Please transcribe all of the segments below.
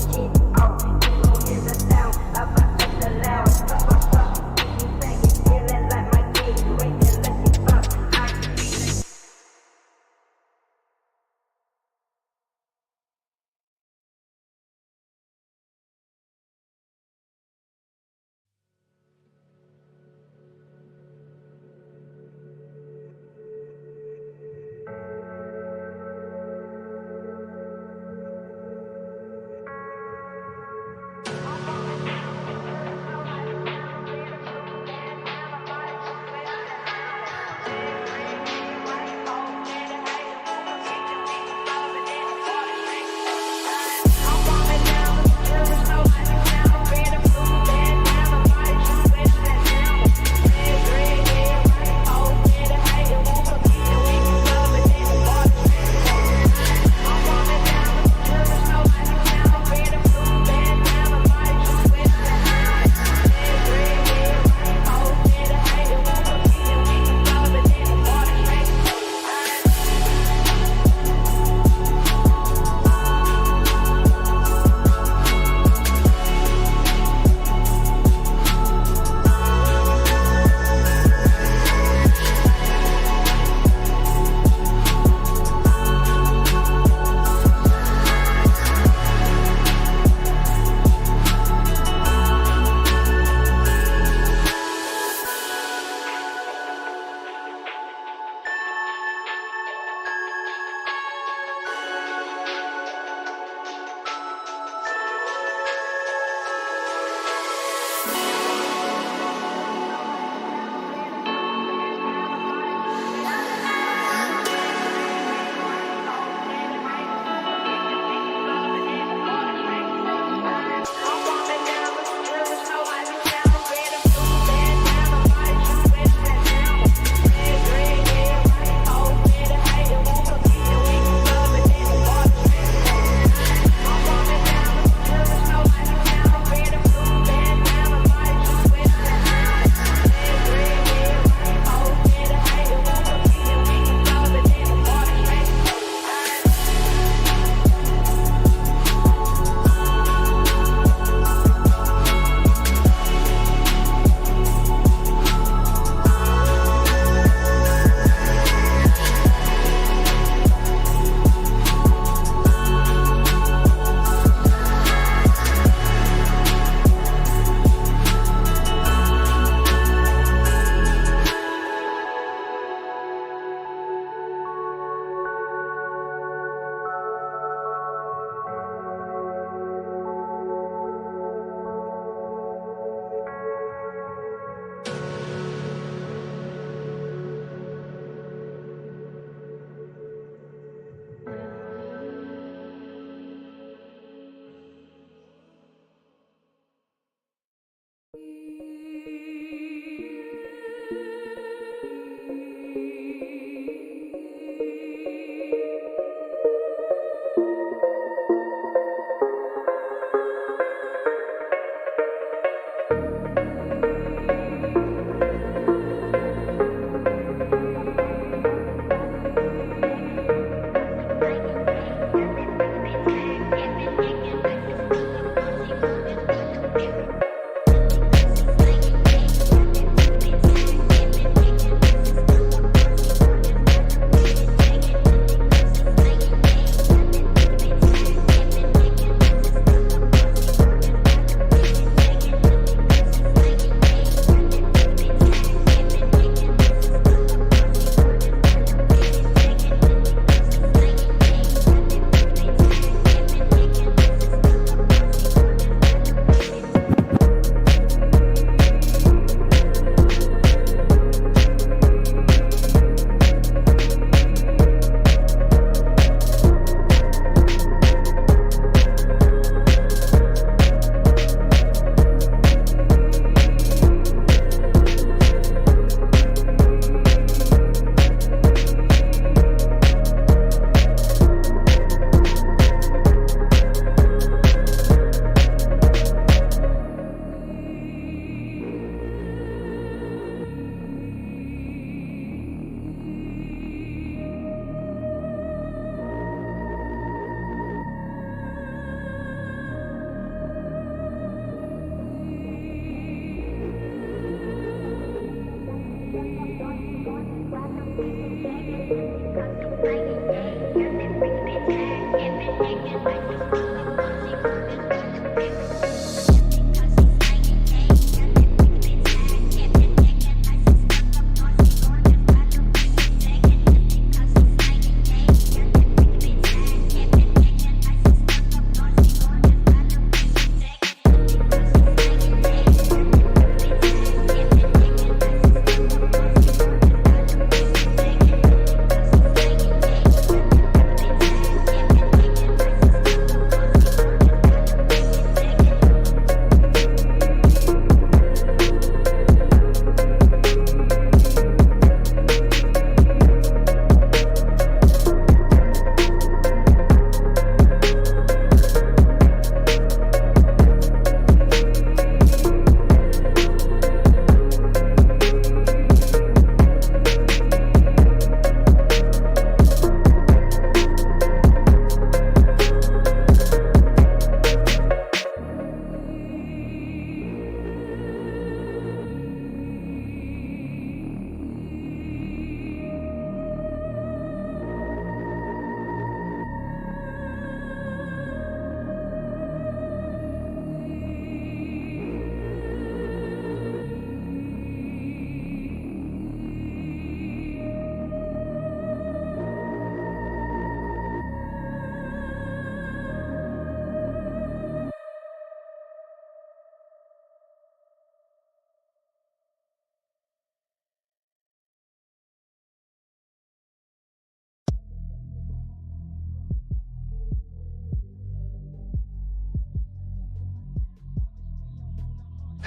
Shit.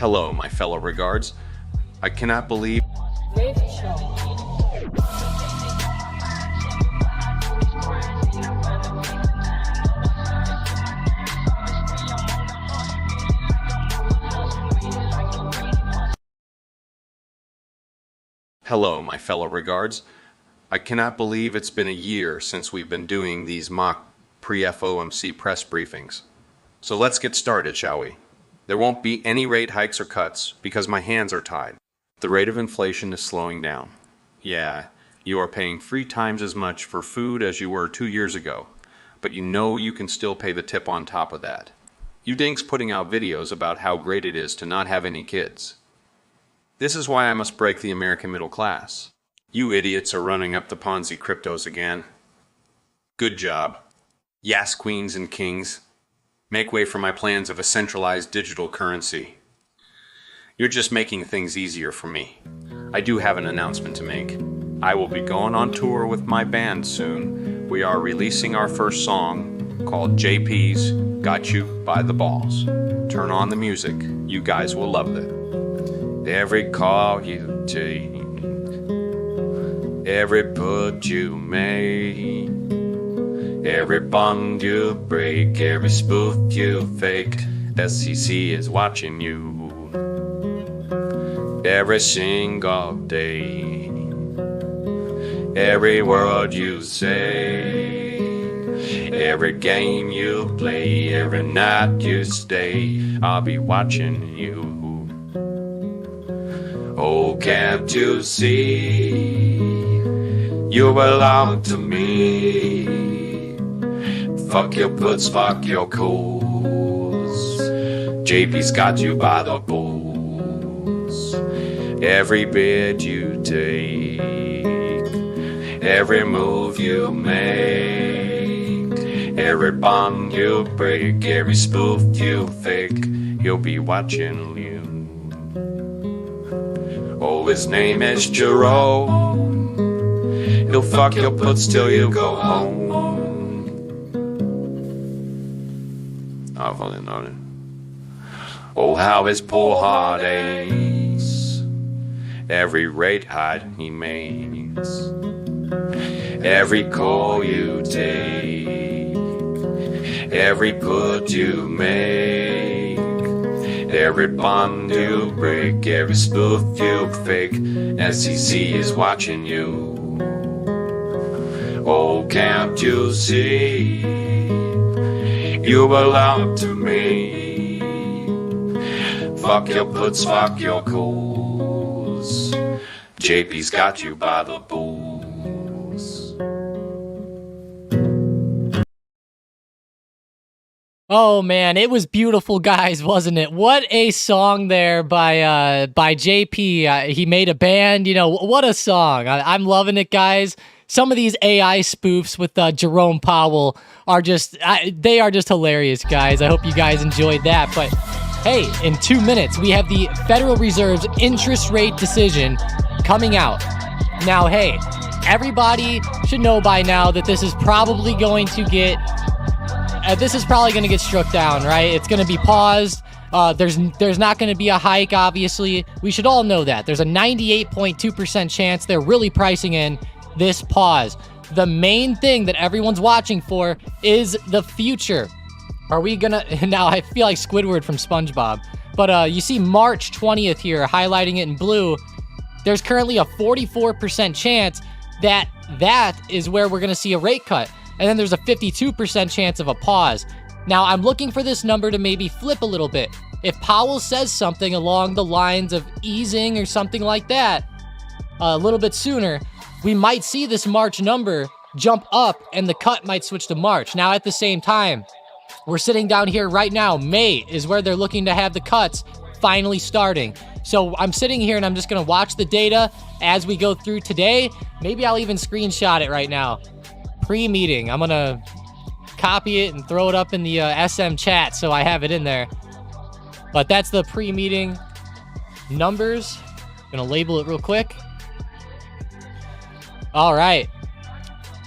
Hello, my fellow regards. I cannot believe... Hello, my fellow regards. I cannot believe it's been a year since we've been doing these mock pre-FOMC press briefings. So let's get started, shall we? There won't be any rate hikes or cuts because my hands are tied. The rate of inflation is slowing down. Yeah, you are paying 3 times as much for food as you were 2 years ago, but you know you can still pay the tip on top of that. You dinks putting out videos about how great it is to not have any kids. This is why I must break the American middle class. You idiots are running up the Ponzi cryptos again. Good job. Yes, queens and kings. Make way for my plans of a centralized digital currency. You're just making things easier for me. I do have an announcement to make. I will be going on tour with my band soon. We are releasing our first song called JP's Got You by the Balls. Turn on the music. You guys will love it. Every call you take, every put you make, every bond you break, every spoof you fake, SEC is watching you. Every single day, every word you say, every game you play, every night you stay, I'll be watching you. Oh, can't you see, you belong to me. Fuck your puts, fuck your calls. JP's got you by the balls. Every bid you take, every move you make, every bond you break, every spoof you fake, he'll be watching you. Oh, his name is Jerome. He'll fuck your puts till you go home. I fucking know it. Oh, how his poor heart aches. Every rate hike he makes, every call you take, every put you make, every bond you break, every spoof you fake, SEC is watching you. Oh, can't you see, you belong to me. Fuck your puts, fuck your calls. JP's got you by the balls. Oh man, it was beautiful, guys, wasn't it? What a song there by JP. He made a band, you know, what a song. I'm loving it, guys. Some of these AI spoofs with Jerome Powell are just, they are just hilarious, guys. I hope you guys enjoyed that. But hey, in 2 minutes, we have the Federal Reserve's interest rate decision coming out. Now, hey, everybody should know by now that this is probably going to get struck down, right? It's going to be paused. There's not going to be a hike, obviously. We should all know that. There's a 98.2% chance they're really pricing in this pause. The main thing that everyone's watching for is the future. Are we gonna... Now, I feel like Squidward from SpongeBob. But you see March 20th here, highlighting it in blue. There's currently a 44% chance that is where we're going to see a rate cut. And then there's a 52% chance of a pause. Now, I'm looking for this number to maybe flip a little bit. If Powell says something along the lines of easing or something like that a little bit sooner, we might see this March number jump up and the cut might switch to March. Now, at the same time, we're sitting down here right now. May is where they're looking to have the cuts finally starting. So I'm sitting here and I'm just going to watch the data as we go through today. Maybe I'll even screenshot it right now. Pre-meeting. I'm going to copy it and throw it up in the SM chat so I have it in there. But that's the pre-meeting numbers. I'm going to label it real quick. All right.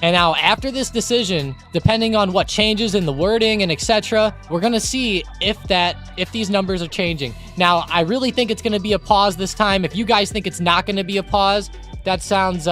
And now after this decision, depending on what changes in the wording and etc., we're going to see if these numbers are changing. Now, I really think it's going to be a pause this time. If you guys think it's not going to be a pause, that sounds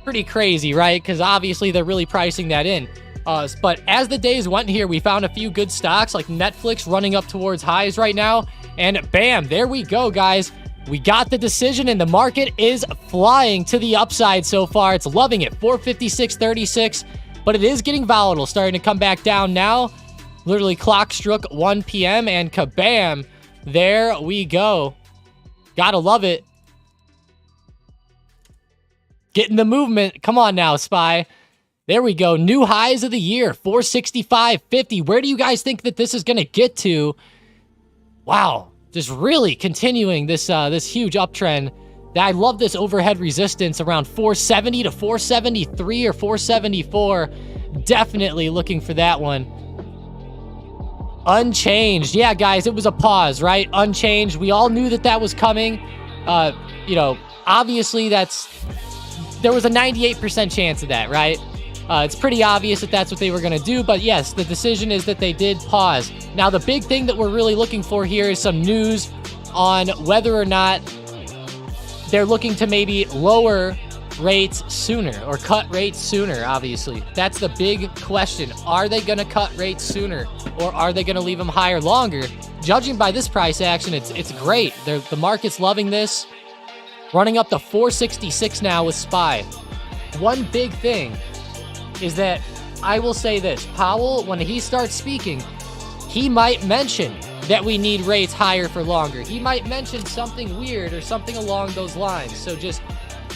pretty crazy, right? Because obviously they're really pricing that in. But as the days went here, we found a few good stocks like Netflix running up towards highs right now. And bam, there we go, guys. We got the decision, and the market is flying to the upside so far. It's loving it, 456.36, but it is getting volatile, starting to come back down now. Literally clock struck 1 p.m., and kabam, there we go. Gotta love it. Getting the movement. Come on now, SPY. There we go. New highs of the year, 465.50. Where do you guys think that this is going to get to? Wow. Just really continuing this huge uptrend. I love this overhead resistance around 470 to 473 or 474. Definitely looking for that one. Unchanged. Yeah, guys, it was a pause, right? Unchanged. We all knew that was coming. You know, obviously there was a 98% chance of that, right? It's pretty obvious that that's what they were going to do, but yes, the decision is that they did pause. Now, the big thing that we're really looking for here is some news on whether or not they're looking to maybe lower rates sooner or cut rates sooner, obviously. That's the big question. Are they going to cut rates sooner, or are they going to leave them higher longer? Judging by this price action, it's great. The market's loving this. Running up to 466 now with SPY. One big thing is that I will say this. Powell, when he starts speaking, he might mention that we need rates higher for longer. He might mention something weird or something along those lines. So just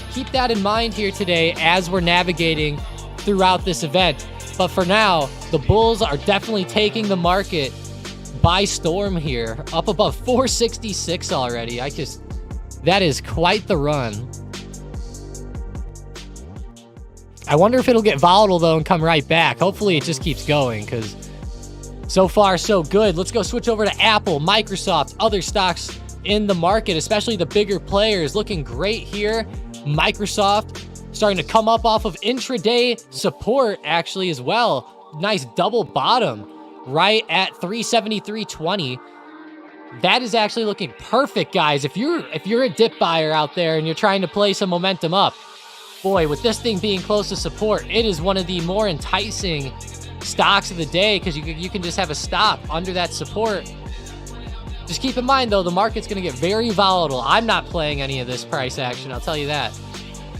keep that in mind here today as we're navigating throughout this event. But for now, the bulls are definitely taking the market by storm here. Up above 466 already. That is quite the run. I wonder if it'll get volatile, though, and come right back. Hopefully, it just keeps going, because so far, so good. Let's go switch over to Apple, Microsoft, other stocks in the market, especially the bigger players. Looking great here. Microsoft starting to come up off of intraday support, actually, as well. Nice double bottom right at 373.20. That is actually looking perfect, guys. If you're a dip buyer out there and you're trying to play some momentum up, boy, with this thing being close to support, it is one of the more enticing stocks of the day, because you can just have a stop under that support. Just keep in mind, though, the market's going to get very volatile. I'm not playing any of this price action, I'll tell you that.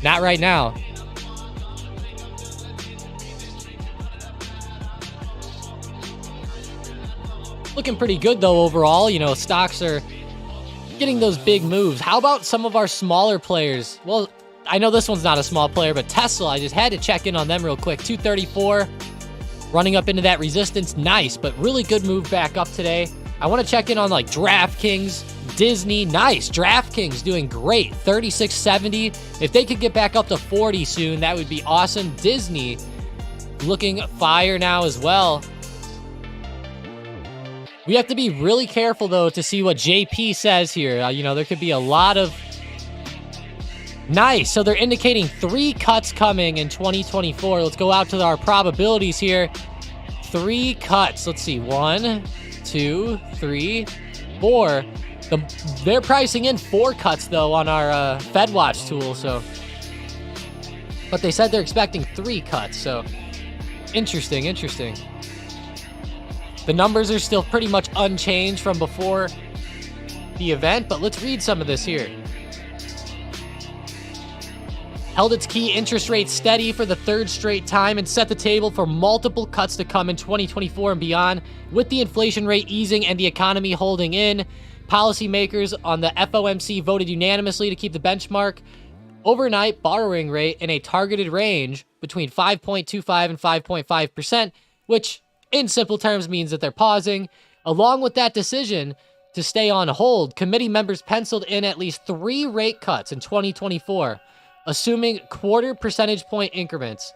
Not right now. Looking pretty good, though, overall. You know, stocks are getting those big moves. How about some of our smaller players? Well, I know this one's not a small player, but Tesla, I just had to check in on them real quick. 234, running up into that resistance. Nice, but really good move back up today. I want to check in on like DraftKings, Disney. Nice, DraftKings doing great. 36.70. If they could get back up to 40 soon, that would be awesome. Disney looking fire now as well. We have to be really careful, though, to see what JP says here. You know, there could be a lot of... Nice. So they're indicating 3 cuts coming in 2024. Let's go out to our probabilities here. 3 cuts. Let's see. 1, 2, 3, 4. They're pricing in 4 cuts, though, on our FedWatch tool. So, but they said they're expecting 3 cuts. So interesting. The numbers are still pretty much unchanged from before the event, but let's read some of this here. Held its key interest rate steady for the 3rd straight time and set the table for multiple cuts to come in 2024 and beyond. With the inflation rate easing and the economy holding in, policymakers on the FOMC voted unanimously to keep the benchmark overnight borrowing rate in a targeted range between 5.25 and 5.5%, which in simple terms means that they're pausing. Along with that decision to stay on hold, committee members penciled in at least 3 rate cuts in 2024. Assuming 0.25 percentage point increments.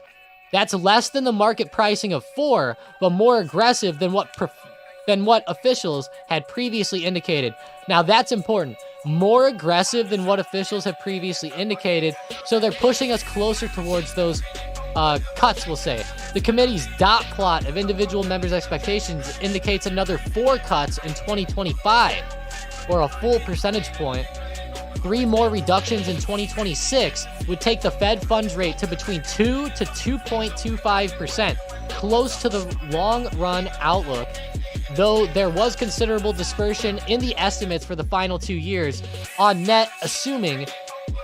That's less than the market pricing of 4, but more aggressive than what officials had previously indicated. Now that's important. More aggressive than what officials have previously indicated. So they're pushing us closer towards those cuts, we'll say. The committee's dot plot of individual members' expectations indicates another 4 cuts in 2025, or a full percentage point. 3 more reductions in 2026 would take the Fed funds rate to between 2 to 2.25%, close to the long-run outlook. Though there was considerable dispersion in the estimates for the final 2 years, on net, assuming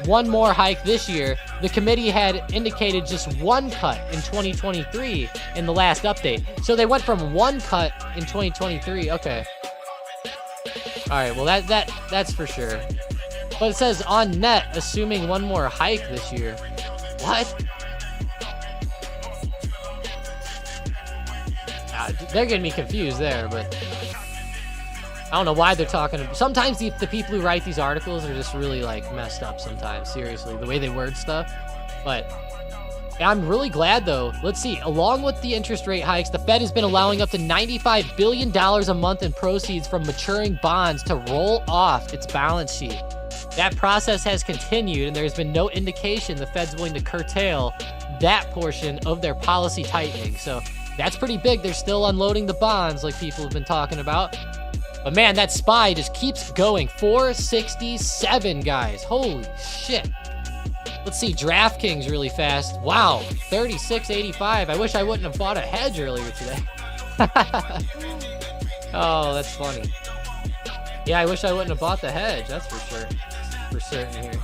1 more hike this year, the committee had indicated just 1 cut in 2023 in the last update. So they went from 1 cut in 2023. Okay. All right. Well, that's for sure. But it says on net, assuming 1 more hike this year. What? They're getting me confused there, but I don't know why they're talking. Sometimes the people who write these articles are just really like messed up sometimes, seriously, the way they word stuff. But I'm really glad though. Let's see, along with the interest rate hikes, the Fed has been allowing up to $95 billion a month in proceeds from maturing bonds to roll off its balance sheet. That process has continued, and there's been no indication the Fed's willing to curtail that portion of their policy tightening. So that's pretty big. They're still unloading the bonds like people have been talking about. But man, that SPY just keeps going. 467, guys. Holy shit. Let's see, DraftKings really fast. Wow, 36.85. I wish I wouldn't have bought a hedge earlier today. Oh, that's funny. Yeah, I wish I wouldn't have bought the hedge. That's for sure. For certain here.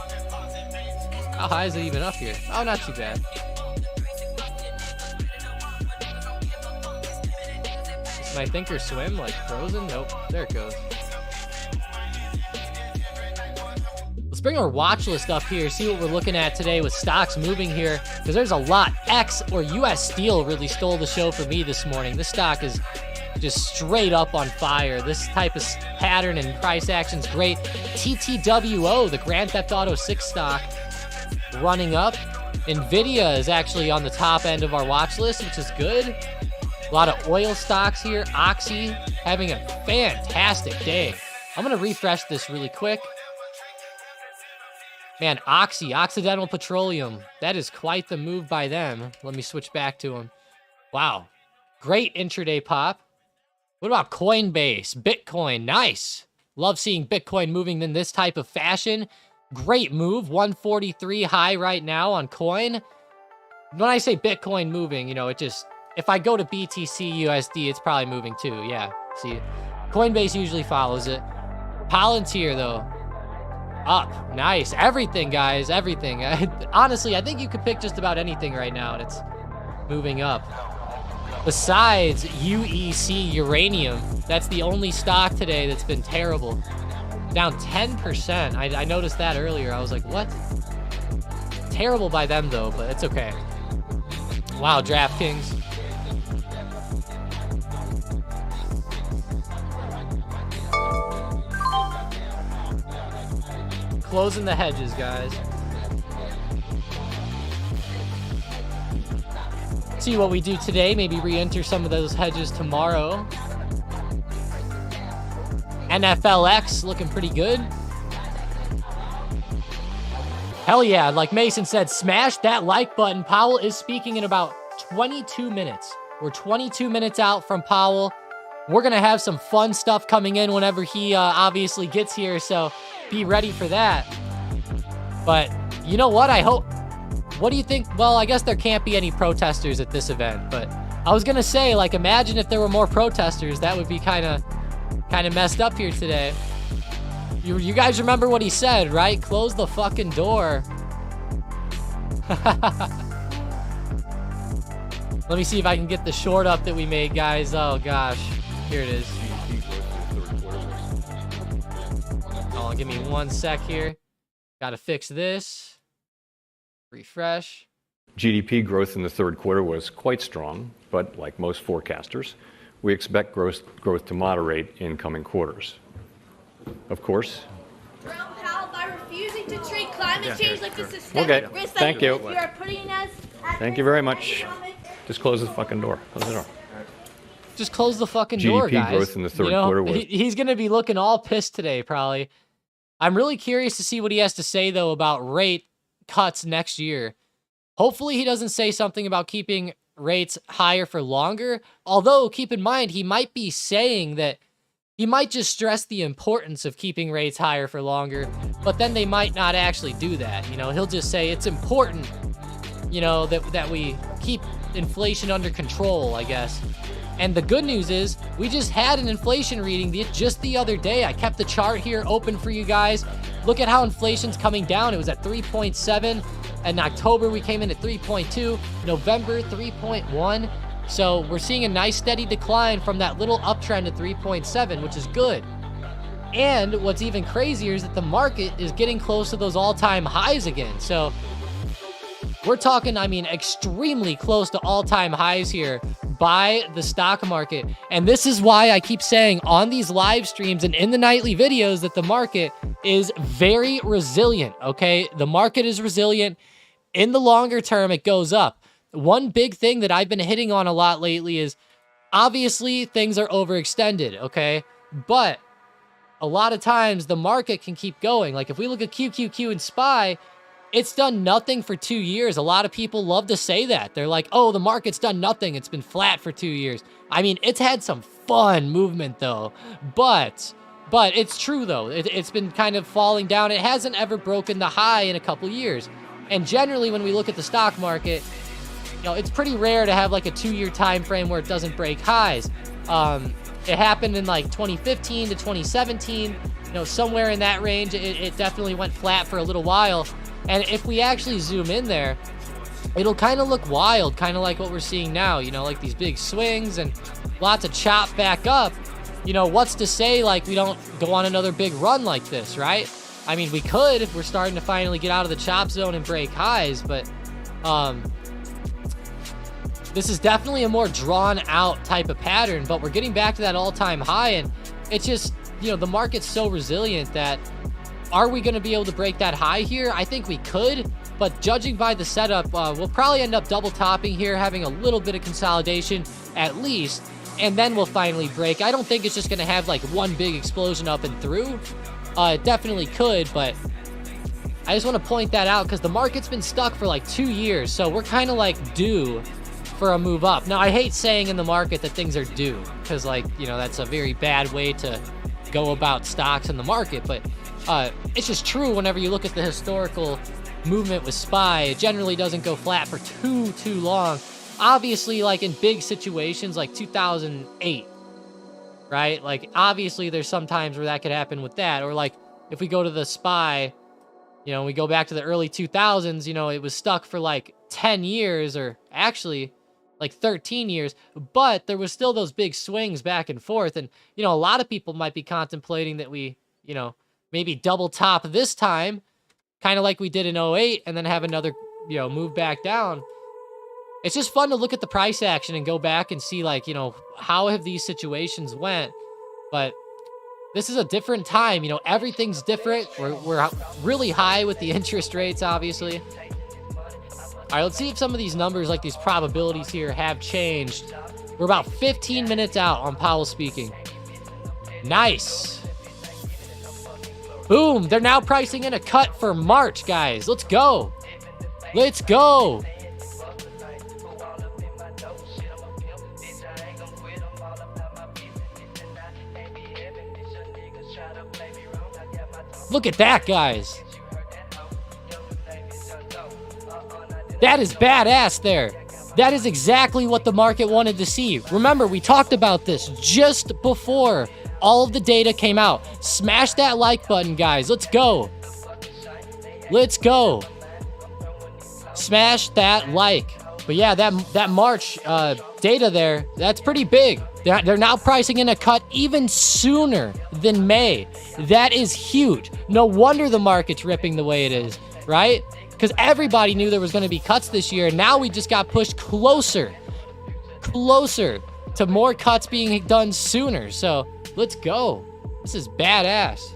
How high is it even up here? Oh, not too bad. Is my thinkorswim like frozen? Nope. There it goes. Let's bring our watch list up here, see what we're looking at today with stocks moving here, because there's a lot. X or US Steel really stole the show for me this morning. This stock is just straight up on fire. This type of pattern and price action's great. TTWO, the Grand Theft Auto 6 stock, running up. Nvidia is actually on the top end of our watch list, which is good. A lot of oil stocks here. Oxy having a fantastic day. I'm going to refresh this really quick. Man, Oxy, Occidental Petroleum. That is quite the move by them. Let me switch back to them. Wow. Great intraday pop. What about Coinbase? Bitcoin, nice. Love seeing Bitcoin moving in this type of fashion. Great move, 143 high right now on coin. When I say Bitcoin moving, you know, it just, if I go to BTC USD, it's probably moving too, yeah. See, Coinbase usually follows it. Palantir though, up, nice. Everything, guys, everything. Honestly, I think you could pick just about anything right now and it's moving up. Besides UEC Uranium, that's the only stock today that's been terrible. Down 10%. I noticed that earlier. I was like, what? Terrible by them, though, but it's okay. Wow, DraftKings. Closing the hedges, guys. See what we do today. Maybe re-enter some of those hedges tomorrow. NFLX looking pretty good. Hell yeah, like Mason said, smash that like button. Powell is speaking in about 22 minutes. We're 22 minutes out from Powell. We're going to have some fun stuff coming in whenever he obviously gets here, so be ready for that. But you know what? I hope... What do you think? Well, I guess there can't be any protesters at this event, but I was going to say, like, imagine if there were more protesters. That would be kind of messed up here today. You guys remember what he said, right? Close the fucking door. Let me see if I can get the short up that we made, guys. Oh, gosh. Here it is. Oh, give me 1 sec here. Got to fix this. Refresh. GDP growth in the third quarter was quite strong, but like most forecasters, we expect growth to moderate in coming quarters. Of course. Jerome Powell, by refusing to treat climate change like a systemic Okay, risk thank that you. you are putting us at Thank you very much. Just close the fucking door. Close the door. Just close the fucking door, guys. GDP growth in the third quarter was... He's going to be looking all pissed today, probably. I'm really curious to see what he has to say, though, about rate cuts next year. Hopefully he doesn't say something about keeping rates higher for longer. Although, keep in mind, he might be saying that he might just stress the importance of keeping rates higher for longer, but then they might not actually do that. You know, he'll just say it's important, you know, that we keep inflation under control, I guess. And the good news is we just had an inflation reading just the other day. I kept the chart here open for you guys. Look at how inflation's coming down. It was at 3.7. In October, we came in at 3.2. November, 3.1. So we're seeing a nice steady decline from that little uptrend to 3.7, which is good. And what's even crazier is that the market is getting close to those all-time highs again. So we're talking, I mean, extremely close to all-time highs here by the stock market. And this is why I keep saying on these live streams and in the nightly videos that the market is very resilient, okay? The market is resilient. In the longer term, it goes up. One big thing that I've been hitting on a lot lately is obviously things are overextended, okay? But a lot of times the market can keep going. Like if we look at QQQ and SPY, it's done nothing for 2 years. A lot of people love to say that. They're like, oh, the market's done nothing. It's been flat for 2 years. I mean, it's had some fun movement though. But it's true though. It's been kind of falling down. It hasn't ever broken the high in a couple years. And generally when we look at the stock market, you know, it's pretty rare to have like a 2-year time frame where it doesn't break highs. It happened in like 2015 to 2017, you know, somewhere in that range. It definitely went flat for a little while. And if we actually zoom in there, it'll kind of look wild, kind of like what we're seeing now, you know, like these big swings and lots of chop back up. You know, what's to say like we don't go on another big run like this, right? I mean, we could if we're starting to finally get out of the chop zone and break highs, but this is definitely a more drawn out type of pattern, but we're getting back to that all-time high, and it's just, you know, the market's so resilient that are we going to be able to break that high here? I think we could, but judging by the setup, we'll probably end up double topping here, having a little bit of consolidation at least, and then we'll finally break. I don't think it's just going to have like one big explosion up and through. It definitely could, but I just want to point that out because the market's been stuck for like 2 years, so we're kind of like due for a move up. Now, I hate saying in the market that things are due because, like, you know, that's a very bad way to go about stocks in the market, but it's just true whenever you look at the historical movement with SPY. It generally doesn't go flat for too long. Obviously, like in big situations like 2008, right? Like, obviously, there's some times where that could happen with that. Or, like, if we go to the SPY, you know, we go back to the early 2000s, you know, it was stuck for like 10 years or actually like 13 years, but there was still those big swings back and forth. And, you know, a lot of people might be contemplating that we, you know, maybe double top this time, kind of like we did in '08, and then have another, you know, move back down. It's just fun to look at the price action and go back and see, like, you know, how have these situations went. But this is a different time, you know, everything's different. We're really high with the interest rates, obviously. All right, let's see if some of these numbers, like these probabilities here, have changed. We're about 15 minutes out on Powell speaking. Nice. Boom, they're now pricing in a cut for March, guys. Let's go. Let's go. Look at that, guys. That is badass there. That is exactly what the market wanted to see. Remember, we talked about this just before all of the data came out. Smash that like button, guys. Let's go. Let's go. Smash that like. But yeah, that March data there, that's pretty big. They're now pricing in a cut even sooner than May. That is huge. No wonder the market's ripping the way it is, right? Because everybody knew there was going to be cuts this year. Now we just got pushed closer to more cuts being done sooner. So let's go. This is badass.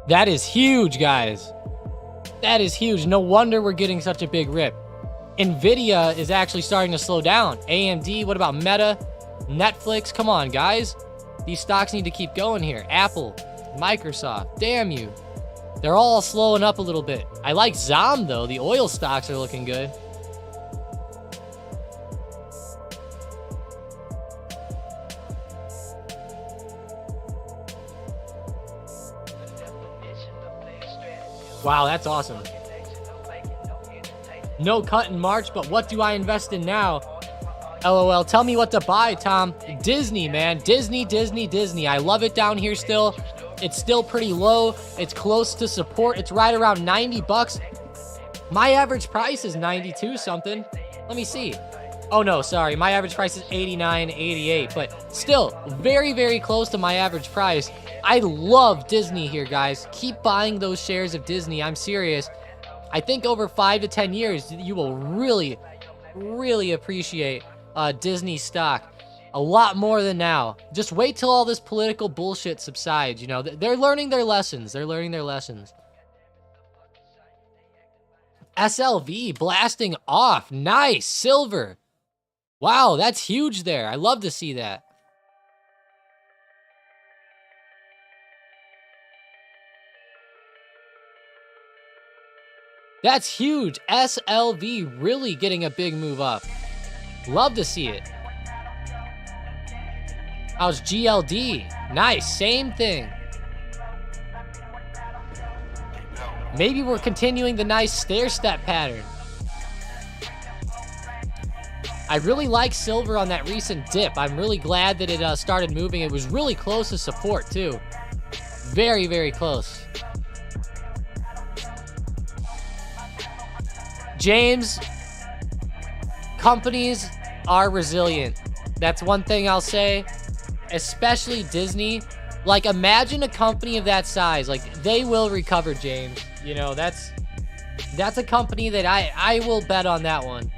That is huge, guys. That is huge. No wonder we're getting such a big rip. Nvidia is actually starting to slow down. AMD, what about Meta? Netflix, come on, guys. These stocks need to keep going here. Apple, Microsoft, damn you. They're all slowing up a little bit. I like ZOM, though. The oil stocks are looking good. Wow, that's awesome. No cut in March, but what do I invest in now? LOL, tell me what to buy, Tom. Disney, man. Disney, Disney, Disney. I love it down here still. It's still pretty low. It's close to support. It's right around 90 bucks. My average price is 92 something. Let me see. Oh no, sorry. My average price is 89.88, but still very, very close to my average price. I love Disney here, guys. Keep buying those shares of Disney. I'm serious. I think over 5 to 10 years, you will really, really appreciate Disney stock a lot more than now. Just wait till all this political bullshit subsides. You know, they're learning their lessons. They're learning their lessons. SLV blasting off. Nice. Silver. Wow, that's huge there. I love to see that. That's huge. SLV really getting a big move up. Love to see it. How's GLD? Nice, same thing. Maybe we're continuing the nice stair-step pattern. I really like silver on that recent dip. I'm really glad that it started moving. It was really close to support, too. Very, very close. James, companies are resilient. That's one thing I'll say, especially Disney. Like, imagine a company of that size. Like, they will recover, James. You know, that's a company that I will bet on that one.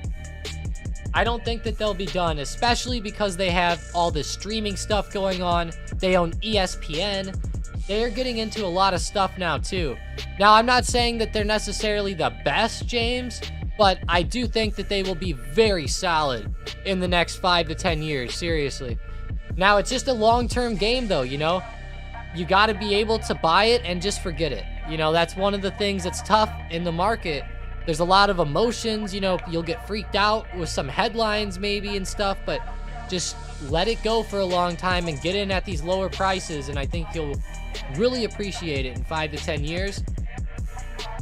I don't think that they'll be done, especially because they have all this streaming stuff going on. They own ESPN. They're getting into a lot of stuff now, too. Now, I'm not saying that they're necessarily the best, James, but I do think that they will be very solid in the next 5 to 10 years, seriously. Now, it's just a long-term game, though, you know? You got to be able to buy it and just forget it. You know, that's one of the things that's tough in the market. There's a lot of emotions, you know, you'll get freaked out with some headlines maybe and stuff, but just let it go for a long time and get in at these lower prices, and I think you'll really appreciate it in 5 to 10 years.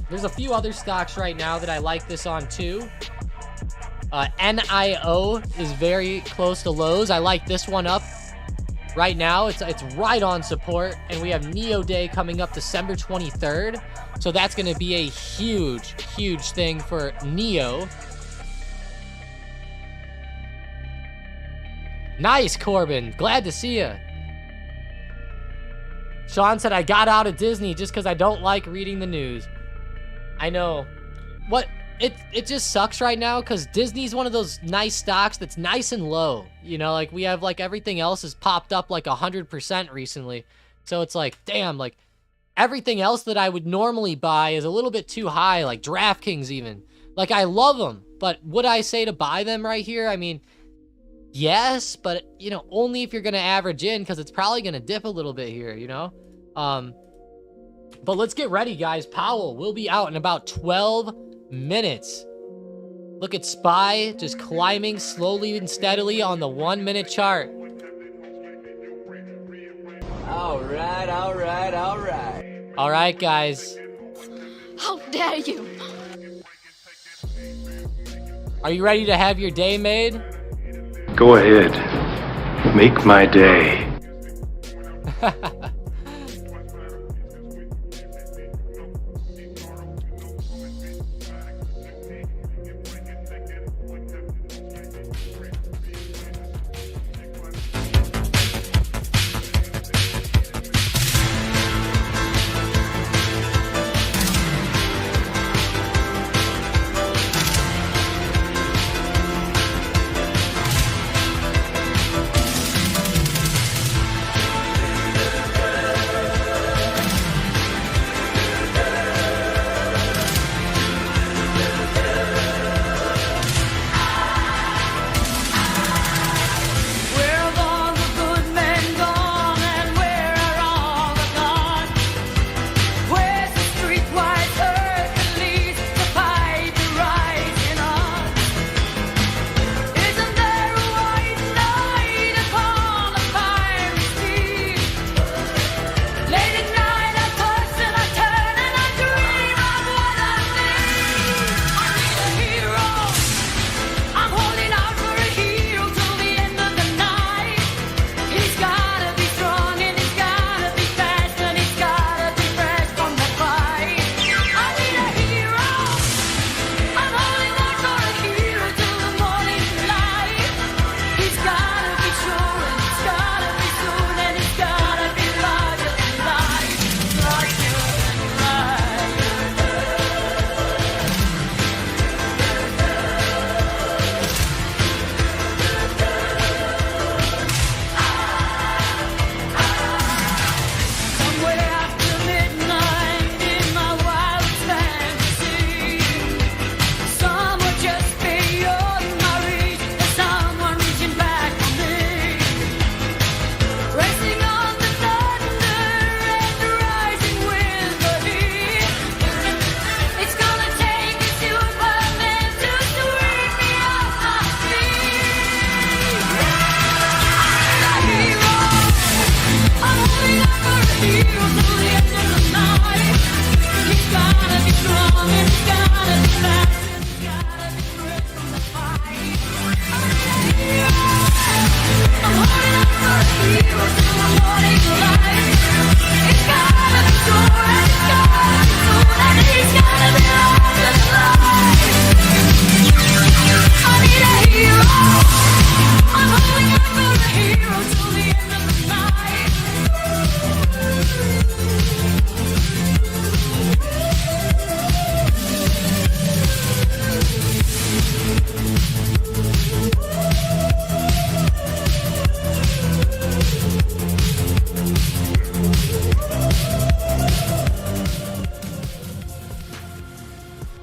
There's a few other stocks right now that I like this on too. NIO is very close to lows. I like this one up right now. It's right on support, and we have Neo Day coming up December 23rd. So that's going to be a huge, huge thing for Neo. Nice, Corbin. Glad to see you. Sean said, I got out of Disney just because I don't like reading the news. I know. It just sucks right now because Disney's one of those nice stocks that's nice and low. You know, like we have like everything else has popped up like 100% recently. So it's like, damn, like everything else that I would normally buy is a little bit too high, like DraftKings even. Like I love them, but would I say to buy them right here? I mean, yes, but you know, only if you're going to average in because it's probably going to dip a little bit here, you know? But let's get ready, guys. Powell will be out in about 12 minutes. Look at SPY just climbing slowly and steadily on the 1 minute chart. All right, all right, all right. All right, guys. How dare you? Are you ready to have your day made? Go ahead. Make my day.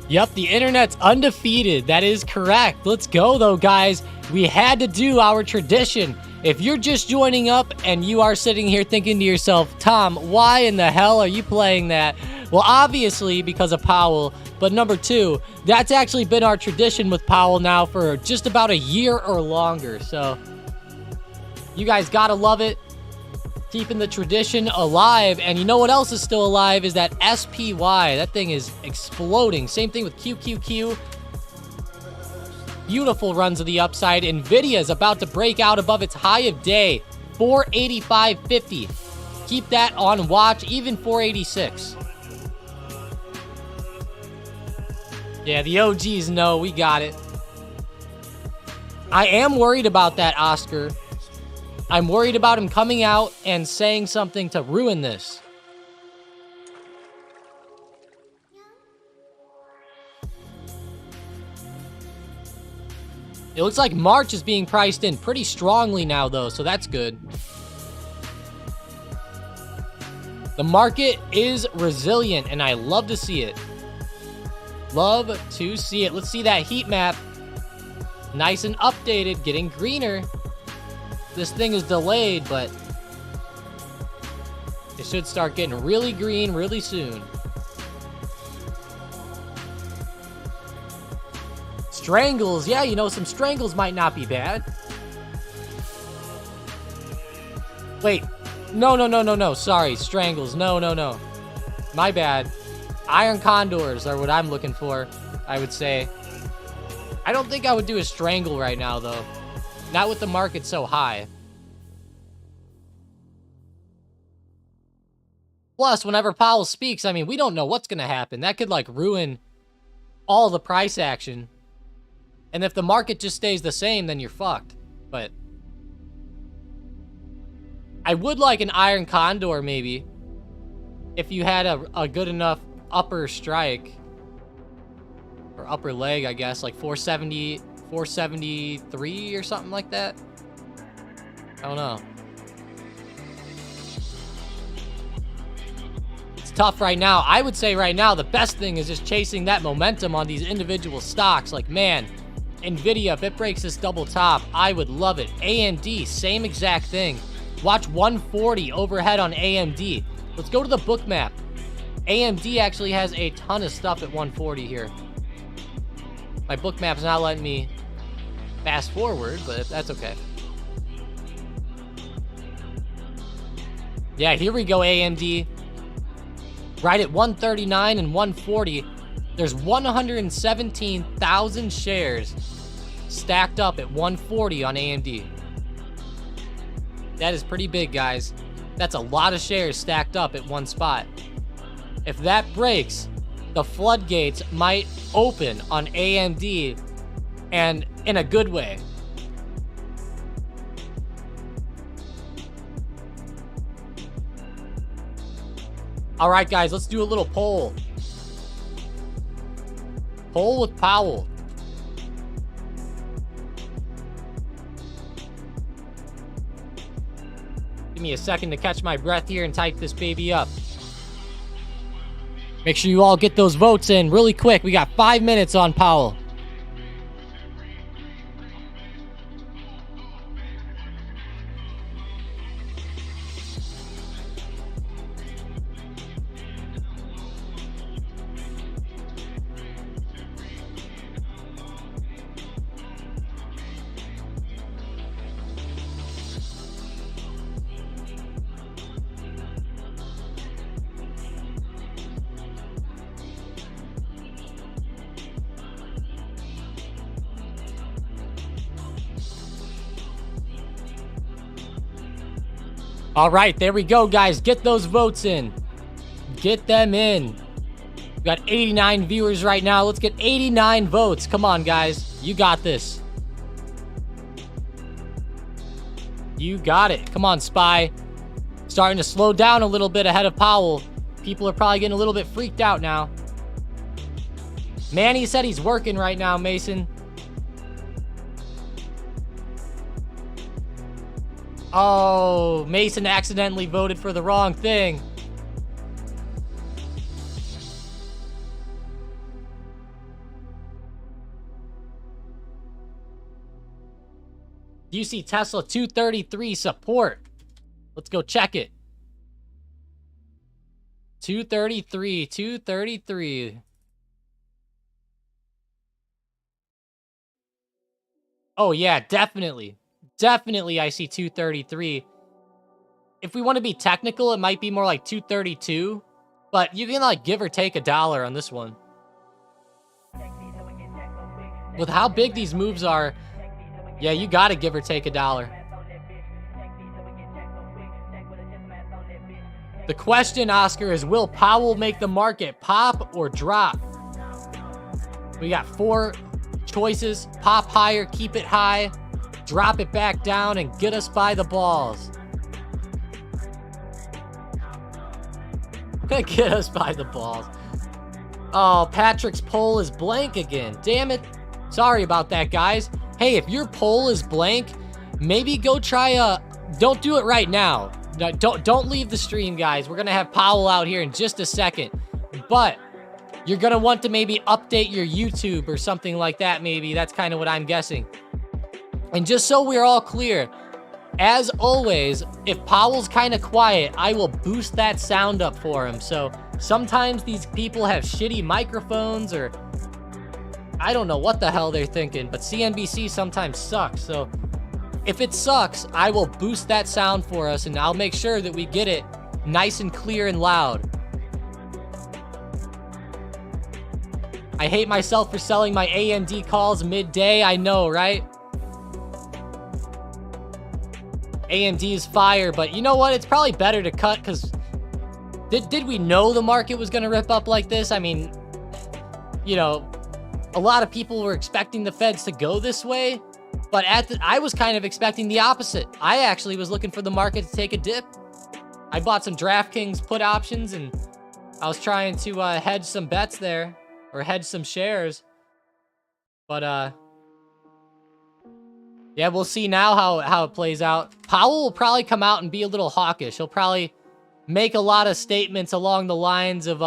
Yep, the internet's undefeated. That is correct. Let's go, though, guys. We had to do our tradition. If you're just joining up and you are sitting here thinking to yourself, Tom, why in the hell are you playing that? Well, obviously because of Powell. But number two, that's actually been our tradition with Powell now for just about a year or longer. So you guys gotta love it. Keeping the tradition alive. And you know what else is still alive is that SPY. That thing is exploding. Same thing with QQQ. Beautiful runs of the upside. Nvidia is about to break out above its high of day, 485.50. Keep that on watch, even 486. Yeah, the OGs know we got it. I am worried about that, Oscar. I'm worried about him coming out and saying something to ruin this. It looks like March is being priced in pretty strongly now, though, so that's good. The market is resilient, and I love to see it. Love to see it. Let's see that heat map. Nice and updated, getting greener. This thing is delayed, but it should start getting really green really soon. Strangles. Yeah, you know, some strangles might not be bad. Wait. No. Sorry, strangles. No. My bad. Iron condors are what I'm looking for, I would say. I don't think I would do a strangle right now, though. Not with the market so high. Plus, whenever Powell speaks, I mean, we don't know what's going to happen. That could, like, ruin all the price action. And if the market just stays the same, then you're fucked. But I would like an iron condor, maybe. If you had a good enough upper strike. Or upper leg, I guess. Like 470, 473 or something like that. I don't know. It's tough right now. I would say right now, the best thing is just chasing that momentum on these individual stocks. Like, man, Nvidia, if it breaks this double top, I would love it. AMD, same exact thing. Watch 140 overhead on AMD. Let's go to the book map. AMD actually has a ton of stuff at 140 here. My book map's not letting me fast forward, but that's okay. Yeah, here we go, AMD. Right at 139 and 140. There's 117,000 shares stacked up at 140 on AMD. That is pretty big, guys. That's a lot of shares stacked up at one spot. If that breaks, the floodgates might open on AMD, and in a good way. All right, guys, let's do a little poll. Poll with Powell. Give me a second to catch my breath here and type this baby up. Make sure you all get those votes in really quick. We got 5 minutes on Powell. All right, there we go, guys. Get those votes in. Get them in. We got 89 viewers right now. Let's get 89 votes. Come on, guys. You got this. You got it. Come on, Spy. Starting to slow down a little bit ahead of Powell. People are probably getting a little bit freaked out now. Manny said he's working right now, Mason. Oh, Mason accidentally voted for the wrong thing. Do you see Tesla 233 support? Let's go check it. 233, 233. Oh yeah, definitely. Definitely I see 233. If we want to be technical, it might be more like 232. But you can like give or take $1 on this one. With how big these moves are, yeah, you gotta give or take $1. The question, Oscar, is will Powell make the market pop or drop? We got 4 choices. Pop higher, keep it high, drop it back down, and get us by the balls. Get us by the balls. Oh, Patrick's poll is blank again. Damn it. Sorry about that, guys. Hey, if your poll is blank, maybe go try don't do it right now. No, don't leave the stream, guys. We're gonna have Powell out here in just a second. But you're gonna want to maybe update your YouTube or something like that, maybe. That's kind of what I'm guessing. And just so we're all clear, as always, if Powell's kind of quiet, I will boost that sound up for him. So sometimes these people have shitty microphones or I don't know what the hell they're thinking, but CNBC sometimes sucks. So if it sucks, I will boost that sound for us and I'll make sure that we get it nice and clear and loud. I hate myself for selling my AMD calls midday. I know, right? AMD is fire, but you know what? It's probably better to cut because did we know the market was going to rip up like this? I mean, you know, a lot of people were expecting the Feds to go this way, but I was kind of expecting the opposite. I actually was looking for the market to take a dip. I bought some DraftKings put options and I was trying to hedge some bets there or hedge some shares. But yeah, we'll see now how it plays out. Powell will probably come out and be a little hawkish. He'll probably make a lot of statements along the lines of,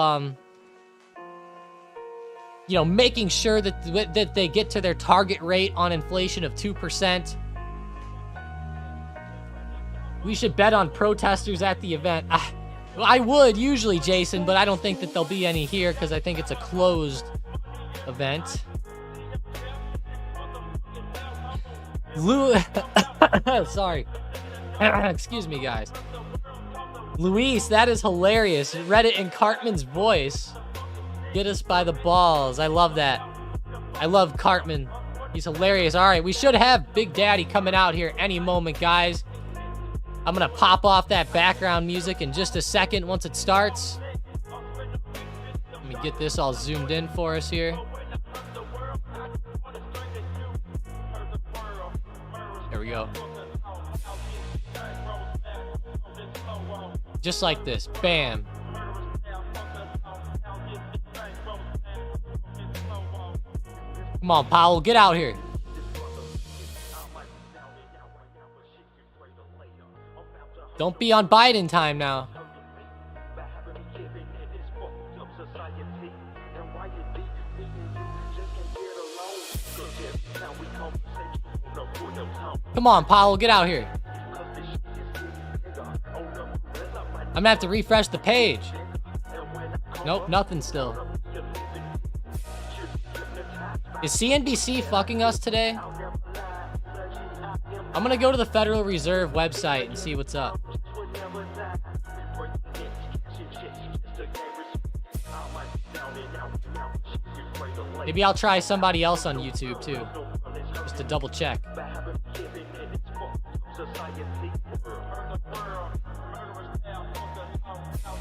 you know, making sure that they get to their target rate on inflation of 2%. We should bet on protesters at the event. I would usually, Jason, but I don't think that there'll be any here because I think it's a closed event. Sorry. Excuse me, guys. Luis, that is hilarious. Read it in Cartman's voice. Get us by the balls. I love that. I love Cartman. He's hilarious. All right, we should have Big Daddy coming out here any moment, guys. I'm going to pop off that background music in just a second once it starts. Let me get this all zoomed in for us here. There we go. Just like this. Bam. Come on, Powell, get out here. Don't be on Biden time now. Come on, Powell, get out here. I'm gonna have to refresh the page. Nope, nothing still. Is CNBC fucking us today? I'm gonna go to the Federal Reserve website and see what's up. Maybe I'll try somebody else on YouTube too, just to double check.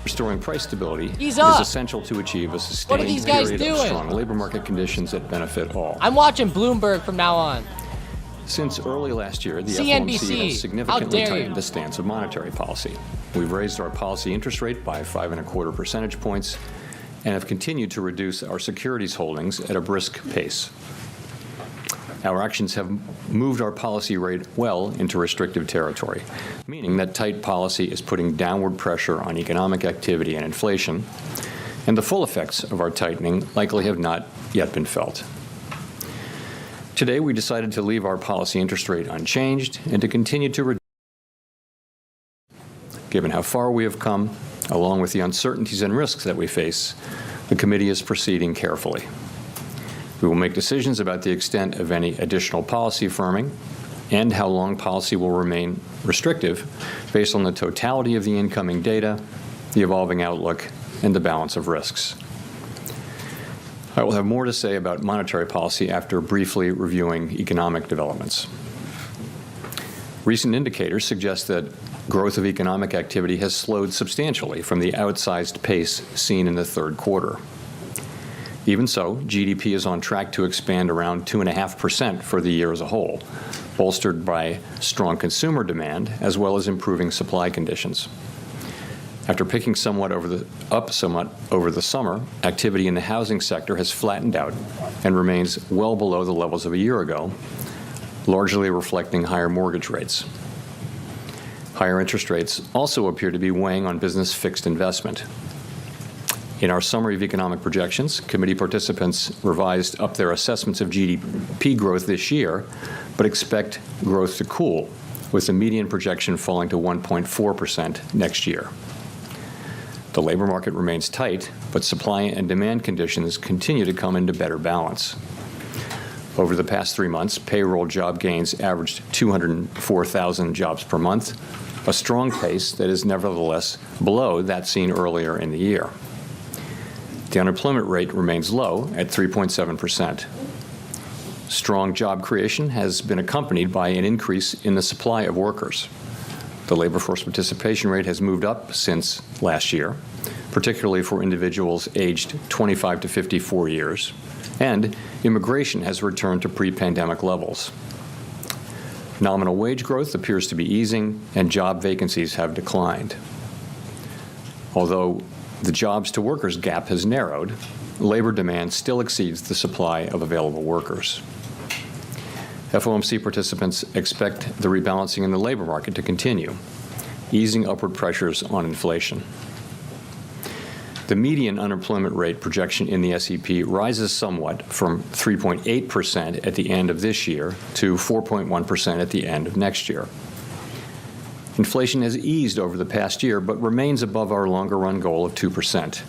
Restoring price stability He's is up. essential to achieve a What are sustained these guys period of doing? strong labor market conditions that benefit all. I'm watching Bloomberg from now on. Since early last year, the CNBC, FOMC has how significantly dare you. tightened the stance of monetary policy. We've raised our policy interest rate by 5.25 percentage points and have continued to reduce our securities holdings at a brisk pace. Our actions have moved our policy rate well into restrictive territory, meaning that tight policy is putting downward pressure on economic activity and inflation, and the full effects of our tightening likely have not yet been felt. Today, we decided to leave our policy interest rate unchanged and to continue to reduce. Given how far we have come, along with the uncertainties and risks that we face, the committee is proceeding carefully. We will make decisions about the extent of any additional policy firming and how long policy will remain restrictive based on the totality of the incoming data, the evolving outlook, and the balance of risks. I will have more to say about monetary policy after briefly reviewing economic developments. Recent indicators suggest that growth of economic activity has slowed substantially from the outsized pace seen in the third quarter. Even so, GDP is on track to expand around 2.5% for the year as a whole, bolstered by strong consumer demand as well as improving supply conditions. After picking somewhat over the summer, activity in the housing sector has flattened out and remains well below the levels of a year ago, largely reflecting higher mortgage rates. Higher interest rates also appear to be weighing on business fixed investment. In our summary of economic projections, committee participants revised up their assessments of GDP growth this year, but expect growth to cool, with the median projection falling to 1.4% next year. The labor market remains tight, but supply and demand conditions continue to come into better balance. Over the past 3 months, payroll job gains averaged 204,000 jobs per month, a strong pace that is nevertheless below that seen earlier in the year. The unemployment rate remains low at 3.7%. Strong job creation has been accompanied by an increase in the supply of workers. The labor force participation rate has moved up since last year, particularly for individuals aged 25 to 54 years, and immigration has returned to pre-pandemic levels. Nominal wage growth appears to be easing, and job vacancies have declined. Although the jobs to workers gap has narrowed, labor demand still exceeds the supply of available workers. FOMC participants expect the rebalancing in the labor market to continue, easing upward pressures on inflation. The median unemployment rate projection in the SEP rises somewhat from 3.8% at the end of this year to 4.1% at the end of next year. Inflation has eased over the past year, but remains above our longer-run goal of 2%.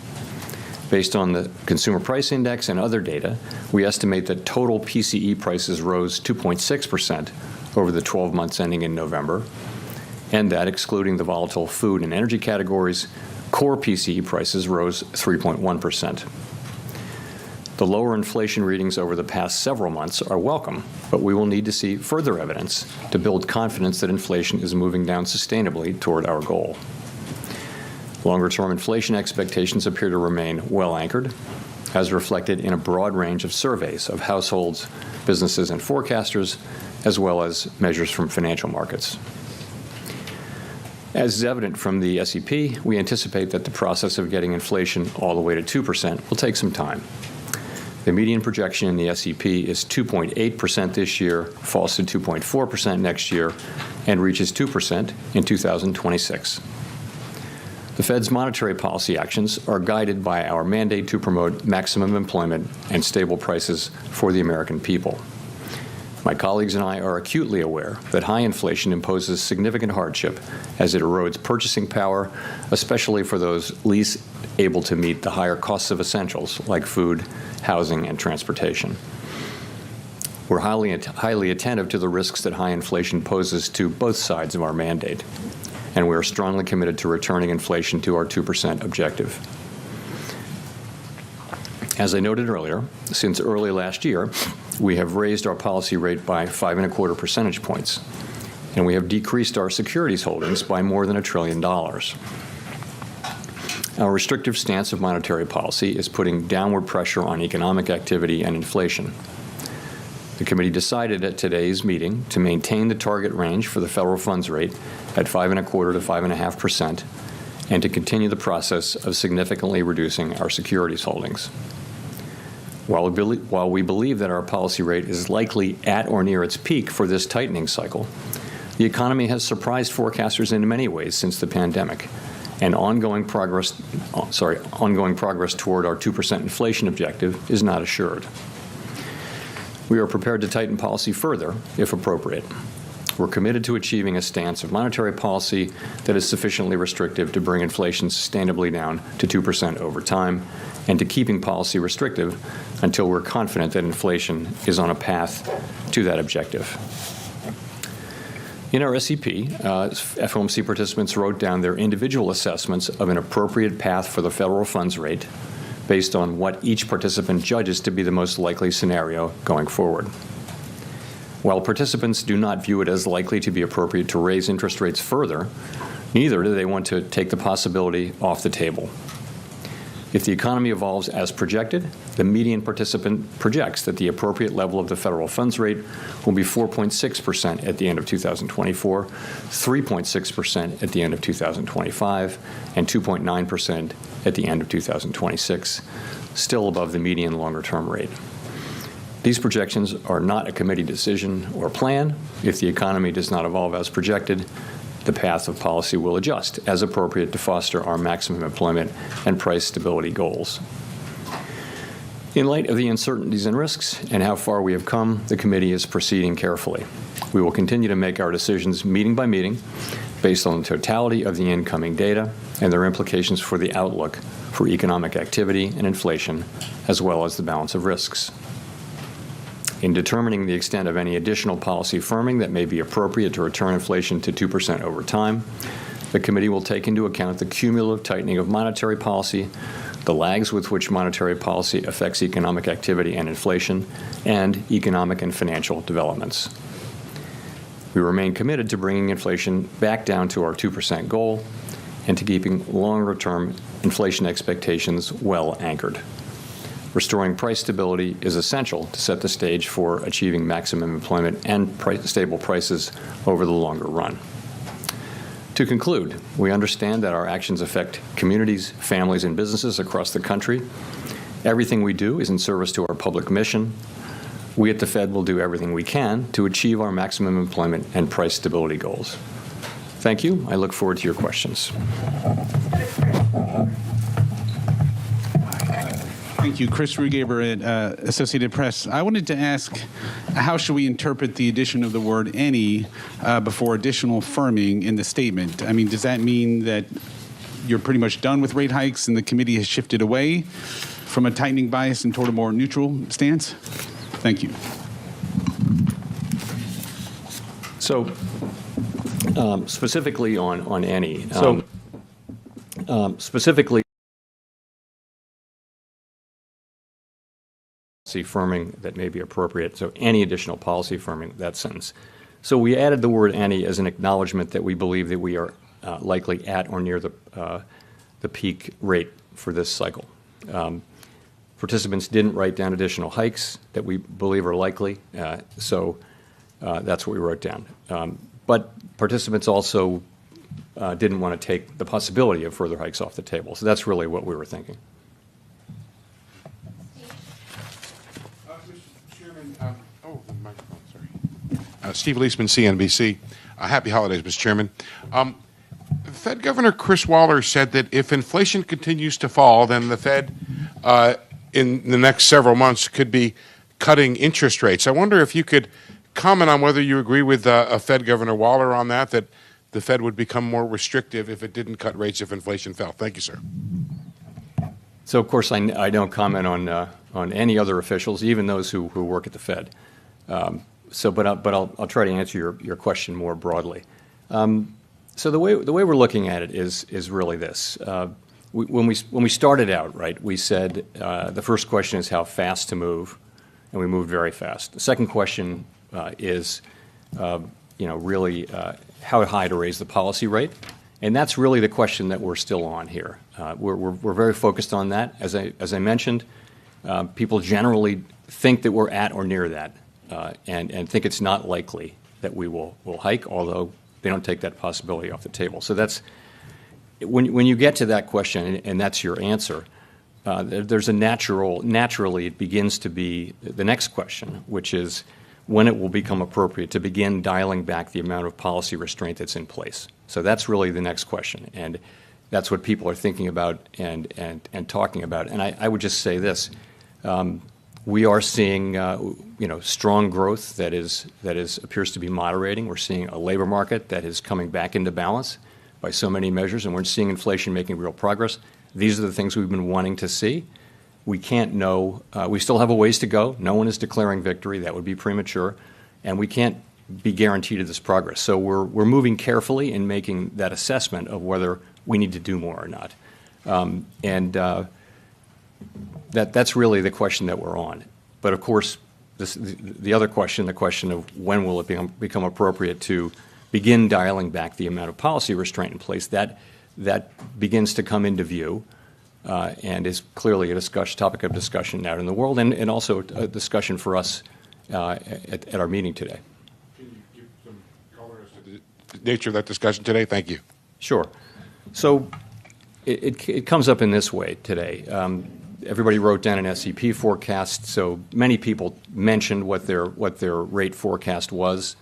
Based on the Consumer Price Index and other data, we estimate that total PCE prices rose 2.6% over the 12 months ending in November, and that, excluding the volatile food and energy categories, core PCE prices rose 3.1%. The lower inflation readings over the past several months are welcome, but we will need to see further evidence to build confidence that inflation is moving down sustainably toward our goal. Longer-term inflation expectations appear to remain well anchored, as reflected in a broad range of surveys of households, businesses, and forecasters, as well as measures from financial markets. As is evident from the SEP, we anticipate that the process of getting inflation all the way to 2% will take some time. The median projection in the SEP is 2.8% this year, falls to 2.4% next year, and reaches 2% in 2026. The Fed's monetary policy actions are guided by our mandate to promote maximum employment and stable prices for the American people. My colleagues and I are acutely aware that high inflation imposes significant hardship as it erodes purchasing power, especially for those least able to meet the higher costs of essentials like food, housing, and transportation. We're highly attentive to the risks that high inflation poses to both sides of our mandate, and we are strongly committed to returning inflation to our 2% objective. As I noted earlier, since early last year, we have raised our policy rate by 5.25 percentage points, and we have decreased our securities holdings by more than $1 trillion. Our restrictive stance of monetary policy is putting downward pressure on economic activity and inflation. The committee decided at today's meeting to maintain the target range for the federal funds rate at 5.25 to 5.5%, and to continue the process of significantly reducing our securities holdings. While we believe that our policy rate is likely at or near its peak for this tightening cycle, the economy has surprised forecasters in many ways since the pandemic, and ongoing progress toward our 2% inflation objective is not assured. We are prepared to tighten policy further if appropriate. We're committed to achieving a stance of monetary policy that is sufficiently restrictive to bring inflation sustainably down to 2% over time, and to keeping policy restrictive until we're confident that inflation is on a path to that objective. In our SEP, FOMC participants wrote down their individual assessments of an appropriate path for the federal funds rate based on what each participant judges to be the most likely scenario going forward. While participants do not view it as likely to be appropriate to raise interest rates further, neither do they want to take the possibility off the table. If the economy evolves as projected, the median participant projects that the appropriate level of the federal funds rate will be 4.6% at the end of 2024, 3.6% at the end of 2025, and 2.9% at the end of 2026, still above the median longer-term rate. These projections are not a committee decision or plan. If the economy does not evolve as projected, the path of policy will adjust as appropriate to foster our maximum employment and price stability goals. In light of the uncertainties and risks and how far we have come, the committee is proceeding carefully. We will continue to make our decisions meeting by meeting based on the totality of the incoming data and their implications for the outlook for economic activity and inflation, as well as the balance of risks. In determining the extent of any additional policy firming that may be appropriate to return inflation to 2% over time, the committee will take into account the cumulative tightening of monetary policy, the lags with which monetary policy affects economic activity and inflation, and economic and financial developments. We remain committed to bringing inflation back down to our 2% goal and to keeping longer-term inflation expectations well anchored. Restoring price stability is essential to set the stage for achieving maximum employment and stable prices over the longer run. To conclude, we understand that our actions affect communities, families, and businesses across the country. Everything we do is in service to our public mission. We at the Fed will do everything we can to achieve our maximum employment and price stability goals. Thank you. I look forward to your questions. Thank you. Chris Rugaber at Associated Press. I wanted to ask, how should we interpret the addition of the word any before additional firming in the statement? I mean, does that mean that you're pretty much done with rate hikes and the committee has shifted away from a tightening bias and toward a more neutral stance? Thank you. So, specifically on any. Specifically, policy firming that may be appropriate, so any additional policy firming, that sentence. So we added the word any as an acknowledgement that we believe that we are likely at or near the peak rate for this cycle. Participants didn't write down additional hikes that we believe are likely, so that's what we wrote down. But participants also didn't want to take the possibility of further hikes off the table, so that's really what we were thinking. Steve Leisman, CNBC. Happy holidays, Mr. Chairman. Fed Governor Chris Waller said that if inflation continues to fall, then the Fed in the next several months could be cutting interest rates. I wonder if you could comment on whether you agree with Fed Governor Waller on that the Fed would become more restrictive if it didn't cut rates if inflation fell. Thank you, sir. So, of course, I don't comment on any other officials, even those who work at the Fed. But I'll try to answer your question more broadly. So the way we're looking at it is really this. When we started out, right, we said the first question is how fast to move, and we moved very fast. The second question is really how high to raise the policy rate, and that's really the question that we're still on here. We're very focused on that. As I mentioned, people generally think that we're at or near that. And think it's not likely that we will hike, although they don't take that possibility off the table. So that's when you get to that question, and that's your answer. There's a naturally it begins to be the next question, which is when it will become appropriate to begin dialing back the amount of policy restraint that's in place. So that's really the next question, and that's what people are thinking about and talking about. And I would just say this. We are seeing, strong growth that appears to be moderating. We're seeing a labor market that is coming back into balance by so many measures, and we're seeing inflation making real progress. These are the things we've been wanting to see. We can't know. We still have a ways to go. No one is declaring victory. That would be premature, and we can't be guaranteed of this progress. So we're moving carefully in making that assessment of whether we need to do more or not. That's really the question that we're on. But of course, the other question, the question of when will it become appropriate to begin dialing back the amount of policy restraint in place, that begins to come into view and is clearly a topic of discussion out in the world, and also a discussion for us at our meeting today. Can you give some color as to the nature of that discussion today? Thank you. Sure. So it comes up in this way today. Everybody wrote down an SEP forecast, so many people mentioned what their rate forecast was,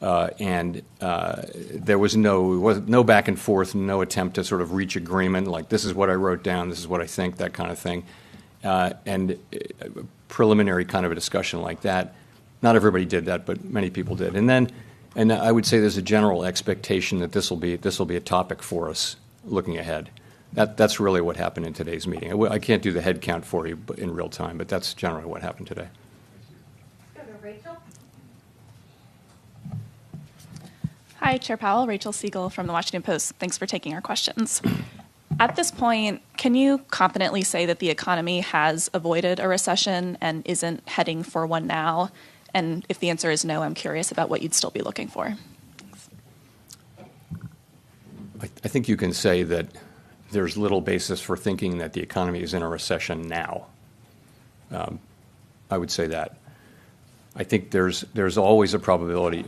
and there was no back and forth, no attempt to sort of reach agreement, like this is what I wrote down, this is what I think, that kind of thing, and a preliminary kind of a discussion like that. Not everybody did that, but many people did. And I would say there's a general expectation that this will be a topic for us looking ahead. That's really what happened in today's meeting. I can't do the head count for you in real time, but that's generally what happened today. Rachel? Hi, Chair Powell. Rachel Siegel from the Washington Post. Thanks for taking our questions. At this point, can you confidently say that the economy has avoided a recession and isn't heading for one now? And if the answer is no, I'm curious about what you'd still be looking for. I think you can say that there's little basis for thinking that the economy is in a recession now. I would say that. I think there's always a probability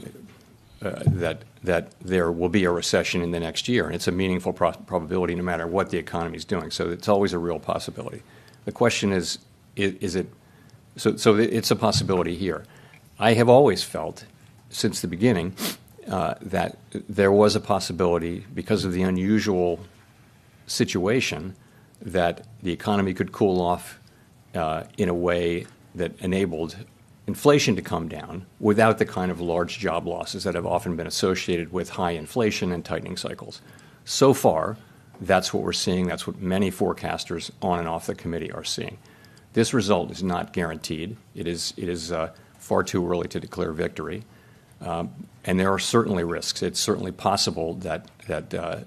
that there will be a recession in the next year, and it's a meaningful probability no matter what the economy is doing. So it's always a real possibility. The question is it? So it's a possibility here. I have always felt since the beginning that there was a possibility, because of the unusual situation, that the economy could cool off in a way that enabled inflation to come down without the kind of large job losses that have often been associated with high inflation and tightening cycles. So far, that's what we're seeing. That's what many forecasters on and off the committee are seeing. This result is not guaranteed. It is far too early to declare victory. And there are certainly risks. It's certainly possible that the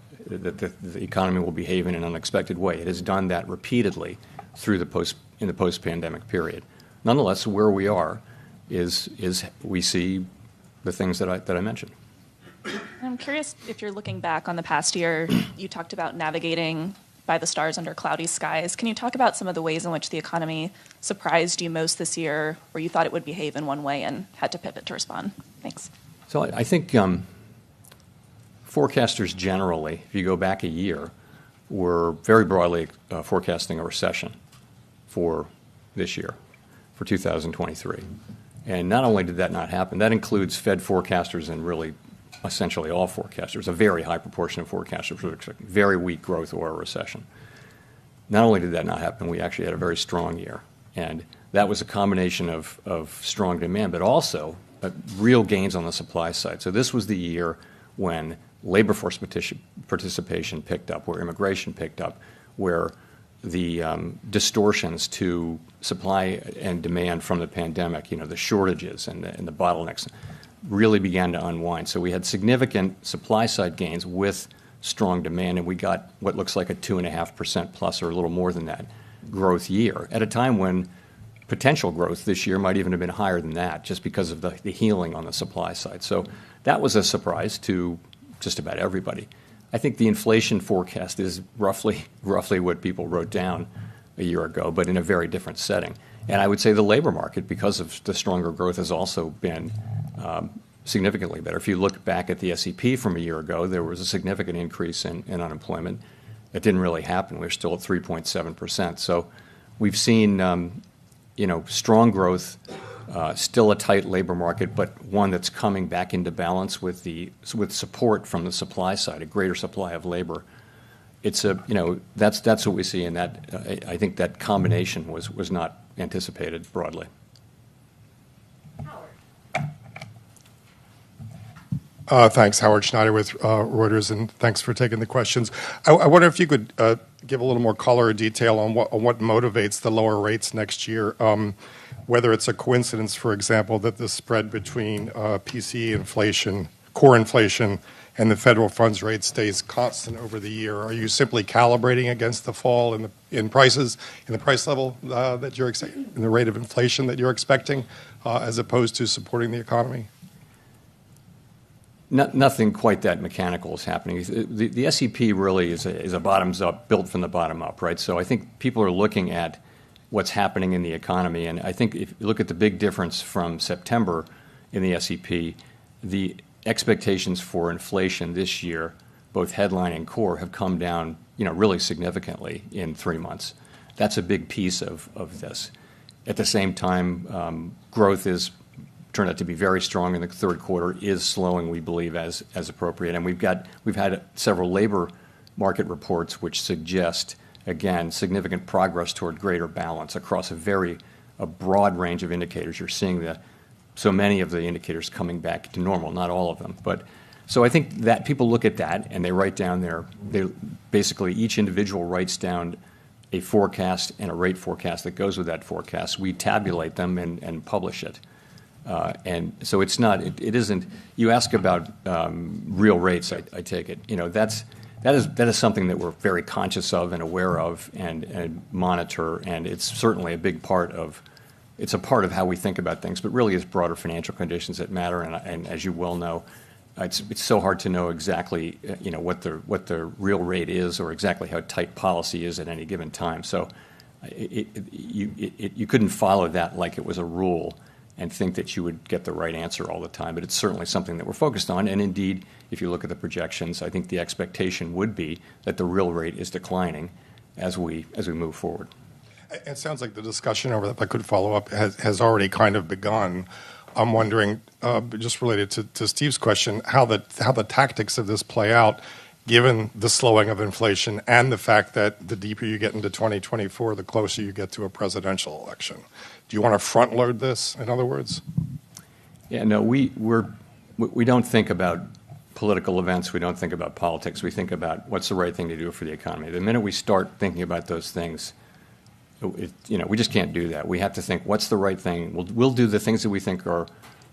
economy will behave in an unexpected way. It has done that repeatedly in the post-pandemic period. Nonetheless, where we are is we see the things that I mentioned. I'm curious if you're looking back on the past year, you talked about navigating by the stars under cloudy skies. Can you talk about some of the ways in which the economy surprised you most this year, where you thought it would behave in one way and had to pivot to respond? Thanks. So I think forecasters generally, if you go back a year, were very broadly forecasting a recession for this year, for 2023. And not only did that not happen, that includes Fed forecasters and really essentially all forecasters. A very high proportion of forecasters were expecting very weak growth or a recession. Not only did that not happen, we actually had a very strong year. And that was a combination of strong demand, but also real gains on the supply side. So this was the year when labor force participation picked up, where immigration picked up, where the distortions to supply and demand from the pandemic, the shortages and the bottlenecks, really began to unwind. So we had significant supply side gains with strong demand, and we got what looks like a 2.5% plus, or a little more than that, growth year at a time when potential growth this year might even have been higher than that, just because of the healing on the supply side. So that was a surprise to just about everybody. I think the inflation forecast is roughly what people wrote down a year ago, but in a very different setting. And I would say the labor market, because of the stronger growth, has also been significantly better. If you look back at the SEP from a year ago, there was a significant increase in unemployment. That didn't really happen. We're still at 3.7%. So we've seen strong growth, still a tight labor market, but one that's coming back into balance with support from the supply side, a greater supply of labor. It's that's what we see, and that I think that combination was not anticipated broadly. Thanks, Howard Schneider with Reuters, and thanks for taking the questions. I wonder if you could give a little more color or detail on what motivates the lower rates next year, whether it's a coincidence, for example, that the spread between PCE inflation, core inflation, and the federal funds rate stays constant over the year. Are you simply calibrating against the fall in prices, in the price level that you're expecting, in the rate of inflation that you're expecting, as opposed to supporting the economy? Nothing quite that mechanical is happening. The SEP really is a bottoms up, built from the bottom up, right? So I think people are looking at what's happening in the economy, and I think if you look at the big difference from September in the SEP, the expectations for inflation this year, both headline and core, have come down, really significantly in 3 months. That's a big piece of this. At the same time, growth is turned out to be very strong in the third quarter, is slowing, we believe, as appropriate. And we've had several labor market reports which suggest, again, significant progress toward greater balance across a broad range of indicators. You're seeing so many of the indicators coming back to normal, not all of them. But so I think that people look at that and they write down basically each individual writes down a forecast and a rate forecast that goes with that forecast. We tabulate them and publish it. And so it isn't, you ask about real rates, I take it. That is something that we're very conscious of and aware of and monitor, and it's certainly a big part of, it's a part of how we think about things, but really it's broader financial conditions that matter, and as you well know, it's so hard to know exactly what the real rate is or exactly how tight policy is at any given time. So you couldn't follow that like it was a rule and think that you would get the right answer all the time. But it's certainly something that we're focused on. And indeed, if you look at the projections, I think the expectation would be that the real rate is declining as we move forward. It sounds like the discussion over that, if I could follow up, has already kind of begun. I'm wondering, just related to Steve's question, how the tactics of this play out, given the slowing of inflation and the fact that the deeper you get into 2024, the closer you get to a presidential election. Do you want to front load this, in other words? Yeah, no, we don't think about political events. We don't think about politics. We think about what's the right thing to do for the economy. The minute we start thinking about those things, we just can't do that. We have to think, what's the right thing? We'll do the things that we think are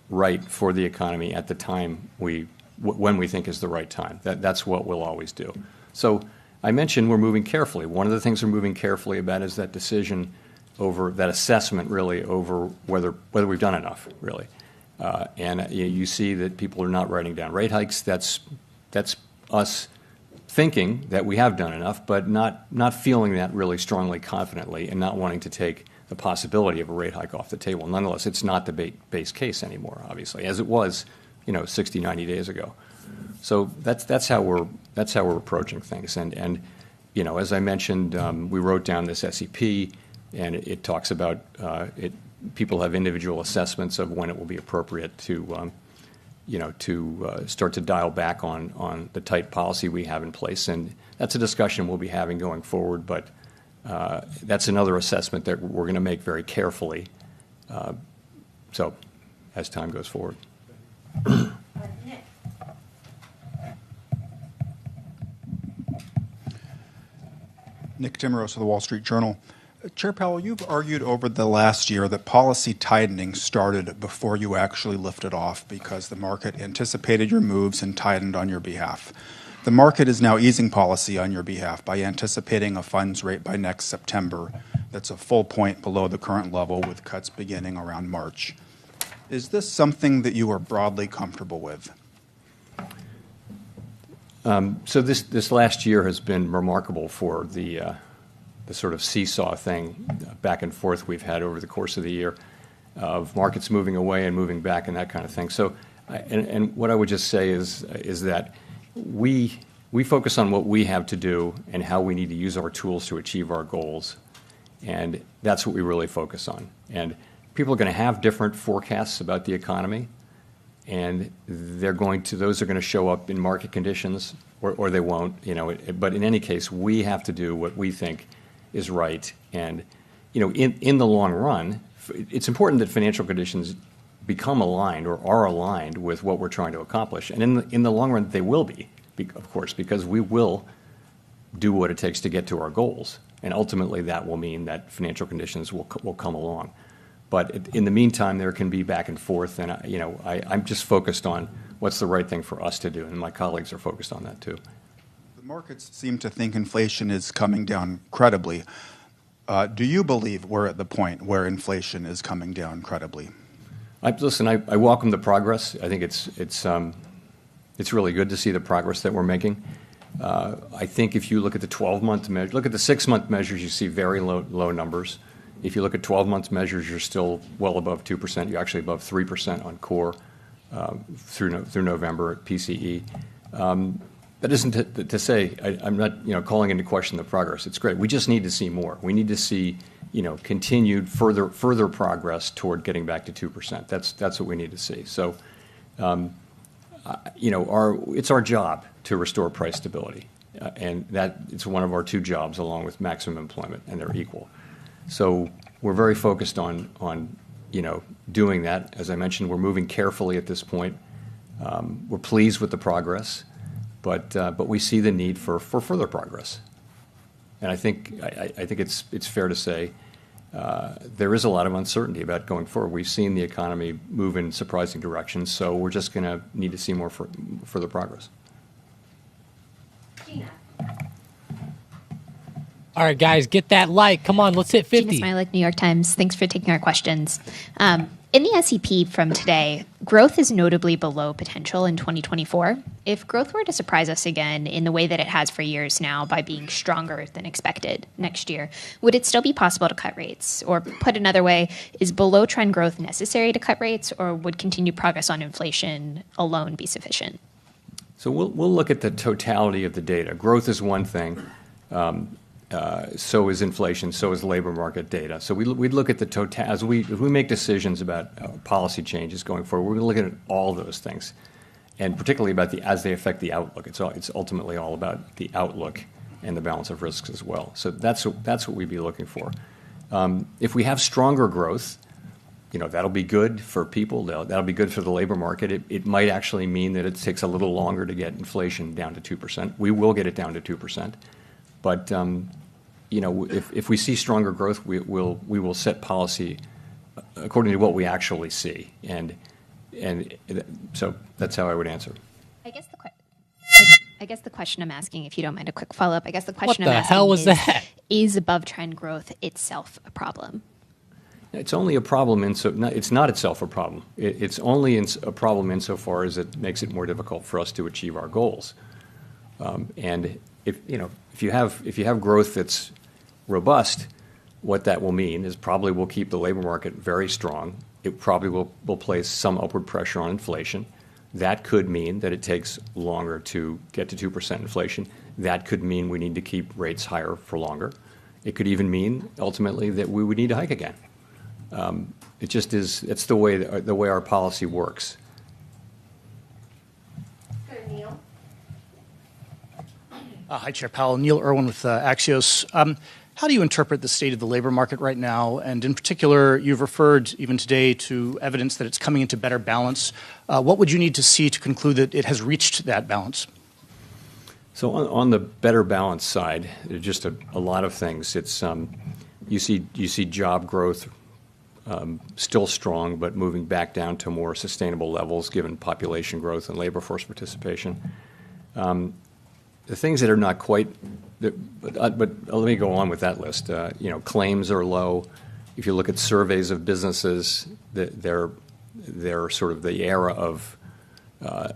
right for the economy at the time when we think is the right time. That's what we'll always do. So I mentioned we're moving carefully. One of the things we're moving carefully about is that decision over that assessment, really, over whether we've done enough, really. And you see that people are not writing down rate hikes. That's us thinking that we have done enough, but not feeling that really strongly, confidently, and not wanting to take the possibility of a rate hike off the table. Nonetheless, it's not the base case anymore, obviously, as it was 60, 90 days ago. So that's how we're approaching things. And as I mentioned, we wrote down this SEP, and it talks about people have individual assessments of when it will be appropriate to start to dial back on the tight policy we have in place. And that's a discussion we'll be having going forward, but that's another assessment that we're going to make very carefully so as time goes forward. Nick Timmeros of the Wall Street Journal. Chair Powell, you've argued over the last year that policy tightening started before you actually lifted off because the market anticipated your moves and tightened on your behalf. The market is now easing policy on your behalf by anticipating a funds rate by next September that's a full point below the current level, with cuts beginning around March. Is this something that you are broadly comfortable with? So this last year has been remarkable for the sort of seesaw thing back and forth we've had over the course of the year, of markets moving away and moving back and that kind of thing. So, and what I would just say is that we focus on what we have to do and how we need to use our tools to achieve our goals, and that's what we really focus on. And people are going to have different forecasts about the economy, and those are going to show up in market conditions, or they won't. But in any case, we have to do what we think is right. And in the long run, it's important that financial conditions become aligned or are aligned with what we're trying to accomplish. And in the long run, they will be, of course, because we will do what it takes to get to our goals. And ultimately, that will mean that financial conditions will come along. But in the meantime, there can be back and forth. And, I'm just focused on what's the right thing for us to do. And my colleagues are focused on that, too. The markets seem to think inflation is coming down credibly. Do you believe we're at the point where inflation is coming down credibly? Listen, I welcome the progress. I think it's really good to see the progress that we're making. I think if you look at the 12-month measure, look at the 6-month measures, you see very low numbers. If you look at 12-month measures, you're still well above 2%. You're actually above 3% on core through November at PCE. That isn't to say I'm not calling into question the progress. It's great. We just need to see more. We need to see continued further progress toward getting back to 2%. That's what we need to see. So it's our job to restore price stability, and that it's one of our two jobs along with maximum employment, and they're equal. So we're very focused on doing that. As I mentioned, we're moving carefully at this point. We're pleased with the progress, but we see the need for further progress. And I think it's fair to say there is a lot of uncertainty about going forward. We've seen the economy move in surprising directions, so we're just going to need to see more further progress. All right, guys, get that like. Come on, let's hit 50. Gina Smilik, New York Times. Thanks for taking our questions. In the SEP from today, growth is notably below potential in 2024. If growth were to surprise us again in the way that it has for years now by being stronger than expected next year, would it still be possible to cut rates? Or put another way, is below trend growth necessary to cut rates, or would continued progress on inflation alone be sufficient? So we'll look at the totality of the data. Growth is one thing. So is inflation, so is labor market data. So we'd look at the total, as we make decisions about policy changes going forward, we're going to look at all those things, and particularly about as they affect the outlook. It's ultimately all about the outlook and the balance of risks as well. So that's what we'd be looking for. If we have stronger growth, that'll be good for people. That'll be good for the labor market. It might actually mean that it takes a little longer to get inflation down to 2%. We will get it down to 2%. But if we see stronger growth, we will set policy according to what we actually see, and so that's how I would answer. I guess the question I'm asking, if you don't mind a quick follow-up, I guess the question I'm asking, what the hell was that? Is above trend growth itself a problem? It's only a problem it's not itself a problem. It's only a problem insofar as it makes it more difficult for us to achieve our goals. And if you have growth that's robust, what that will mean is probably will keep the labor market very strong. It probably will place some upward pressure on inflation. That could mean that it takes longer to get to 2% inflation. That could mean we need to keep rates higher for longer. It could even mean ultimately that we would need to hike again. It just is. It's the way our policy works. Hi, Chair Powell. Neil Irwin with Axios. How do you interpret the state of the labor market right now? And in particular, you've referred even today to evidence that it's coming into better balance. What would you need to see to conclude that it has reached that balance? So on the better balance side, just a lot of things. It's you see job growth still strong, but moving back down to more sustainable levels given population growth and labor force participation. The things that are not quite, but let me go on with that list. Claims are low. If you look at surveys of businesses, they're sort of the era of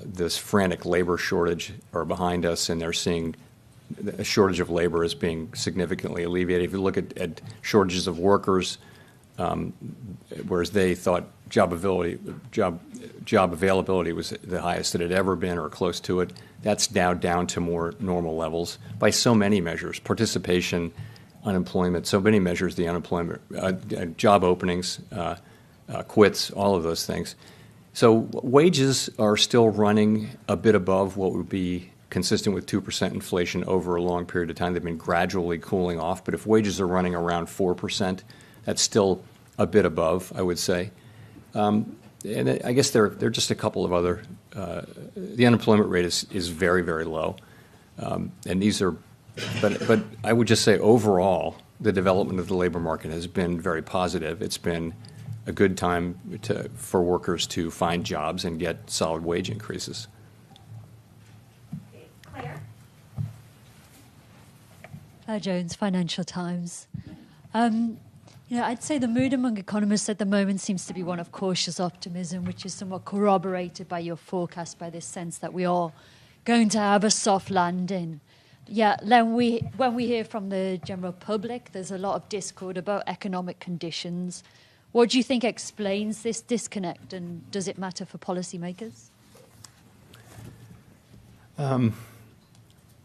this frantic labor shortage are behind us, and they're seeing a shortage of labor as being significantly alleviated. If you look at shortages of workers, whereas they thought job availability was the highest it had ever been or close to it, that's now down to more normal levels by so many measures: participation, unemployment, so many measures, the unemployment, job openings, quits, all of those things. So wages are still running a bit above what would be consistent with 2% inflation over a long period of time. They've been gradually cooling off, but if wages are running around 4%, That's still a bit above, I would say. And I guess there are just a couple of other. The unemployment rate is very, very low, and these are. But I would just say overall, the development of the labor market has been very positive. It's been a good time for workers to find jobs and get solid wage increases. Claire Jones, Financial Times. I'd say the mood among economists at the moment seems to be one of cautious optimism, which is somewhat corroborated by your forecast, by this sense that we are going to have a soft landing. Yeah, when we hear from the general public, there's a lot of discord about economic conditions. What do you think explains this disconnect, and does it matter for policymakers?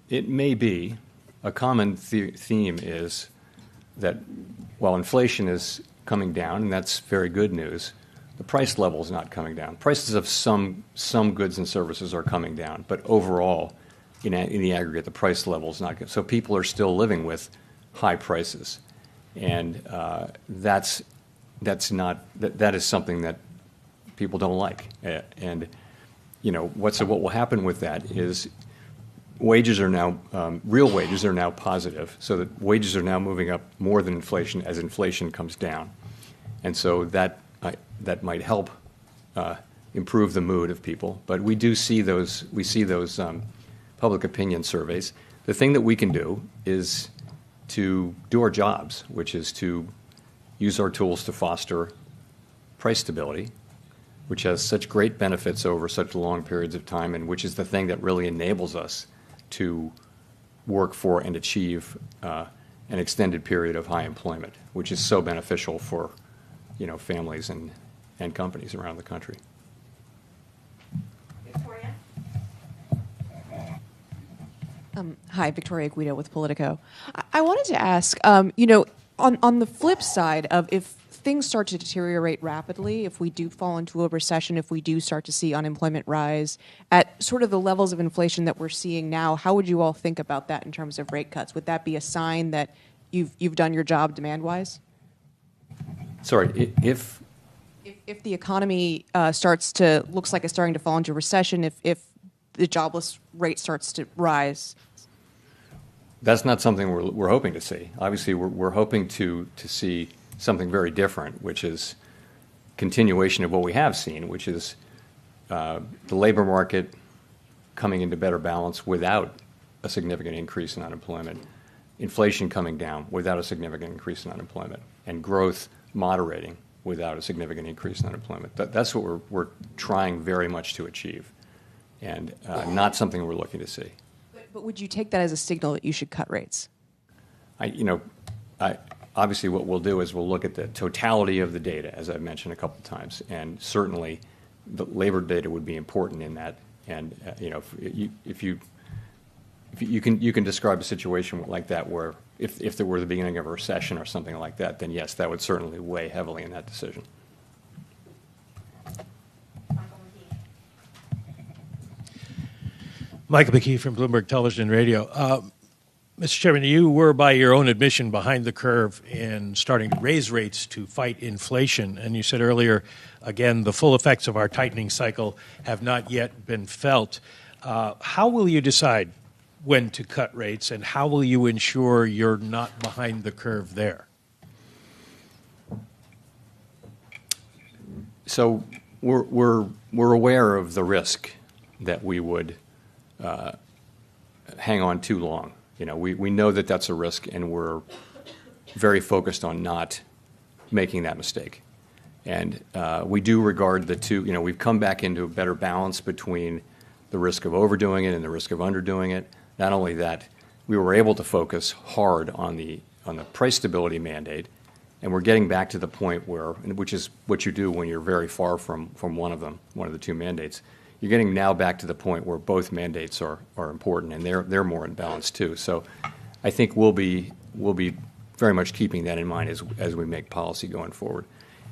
It may be. A common theme is that while inflation is coming down, and that's very good news, the price level is not coming down. Prices of some goods and services are coming down, but overall, in the aggregate, the price level is not good. So people are still living with high prices, and that is something that people don't like. And what will happen with that is wages are now real wages are now positive, so that wages are now moving up more than inflation as inflation comes down, and so that might help improve the mood of people. But we see those public opinion surveys. The thing that we can do is to do our jobs, which is to use our tools to foster price stability, which has such great benefits over such long periods of time, and which is the thing that really enables us to work for and achieve an extended period of high employment, which is so beneficial for families and companies around the country. Hi, Victoria Guido with Politico. I wanted to ask, on the flip side of if things start to deteriorate rapidly, if we do fall into a recession, if we do start to see unemployment rise at sort of the levels of inflation that we're seeing now, how would you all think about that in terms of rate cuts? Would that be a sign that you've done your job demand-wise? Sorry, if the economy looks like it's starting to fall into recession, if the jobless rate starts to rise? That's not something we're hoping to see. Obviously, we're hoping to see something very different, which is continuation of what we have seen, which is the labor market coming into better balance without a significant increase in unemployment, inflation coming down without a significant increase in unemployment, and growth moderating without a significant increase in unemployment. That's what we're trying very much to achieve, and not something we're looking to see. But would you take that as a signal that you should cut rates? Obviously, what we'll do is we'll look at the totality of the data, as I've mentioned a couple of times, and certainly the labor data would be important in that. And if you can describe a situation like that where if there were the beginning of a recession or something like that, then yes, that would certainly weigh heavily in that decision. Michael McKee from Bloomberg Television and Radio. Mr. Chairman, you were, by your own admission, behind the curve in starting to raise rates to fight inflation. And you said earlier, again, the full effects of our tightening cycle have not yet been felt. How will you decide when to cut rates, and how will you ensure you're not behind the curve there? So we're aware of the risk that we would hang on too long. We know that that's a risk, and we're very focused on not making that mistake. And we do regard the two, we've come back into a better balance between the risk of overdoing it and the risk of underdoing it. Not only that, we were able to focus hard on the price stability mandate, and we're getting back to the point where, which is what you do when you're very far from one of the two mandates. You're getting now back to the point where both mandates are important, and they're more in balance too. So I think we'll be very much keeping that in mind as we make policy going forward.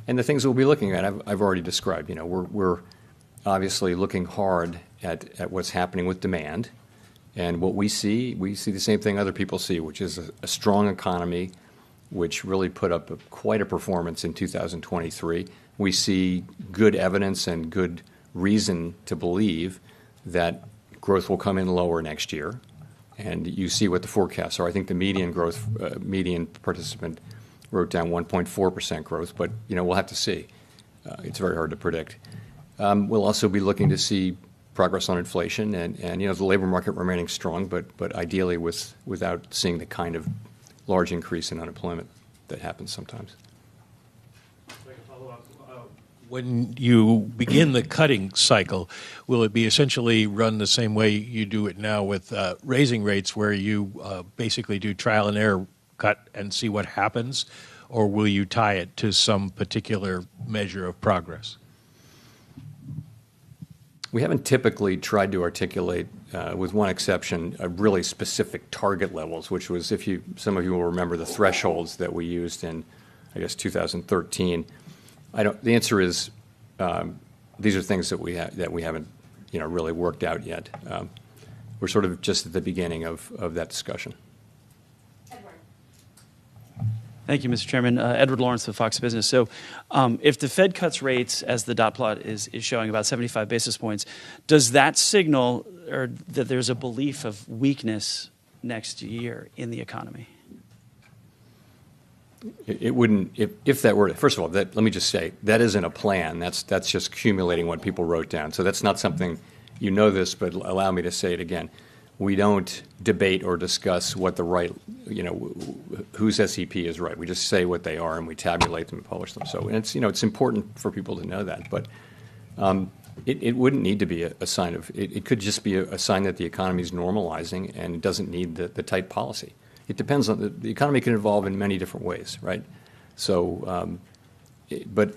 And the things we'll be looking at, I've already described. We're obviously looking hard at what's happening with demand, and what we see the same thing other people see, which is a strong economy which really put up quite a performance in 2023. We see good evidence and good reason to believe that growth will come in lower next year. And you see what the forecasts are. I think the median growth, median participant wrote down 1.4% growth, but we'll have to see. It's very hard to predict. We'll also be looking to see progress on inflation and the labor market remaining strong, but ideally without seeing the kind of large increase in unemployment that happens sometimes. When you begin the cutting cycle, will it be essentially run the same way you do it now with raising rates, where you basically do trial and error cut and see what happens, or will you tie it to some particular measure of progress? We haven't typically tried to articulate, with one exception, really specific target levels, which was, some of you will remember the thresholds that we used in, 2013. The answer is these are things that we haven't really worked out yet. We're sort of just at the beginning of that discussion. Thank you, Mr. Chairman. Edward Lawrence with Fox Business. So if the Fed cuts rates, as the dot plot is showing, about 75 basis points, does that signal that there's a belief of weakness next year in the economy? It wouldn't, if that were, first of all, let me just say, that isn't a plan. That's just accumulating what people wrote down. So that's not something, this, but allow me to say it again. We don't debate or discuss what the right, whose SEP is right. We just say what they are and we tabulate them and publish them. So it's, it's important for people to know that. But it wouldn't need to be a sign of, it could just be a sign that the economy is normalizing and it doesn't need the tight policy. It depends on the economy can evolve in many different ways, right? So, but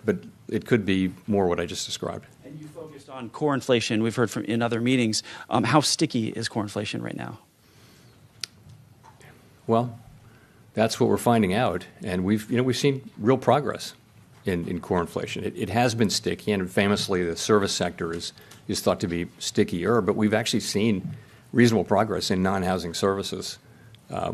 it could be more what I just described. And you focused on core inflation. We've heard from in other meetings. How sticky is core inflation right now? Well, that's what we're finding out, and we've seen real progress in core inflation. It has been sticky, and famously, the service sector is thought to be stickier. But we've actually seen reasonable progress in non-housing services,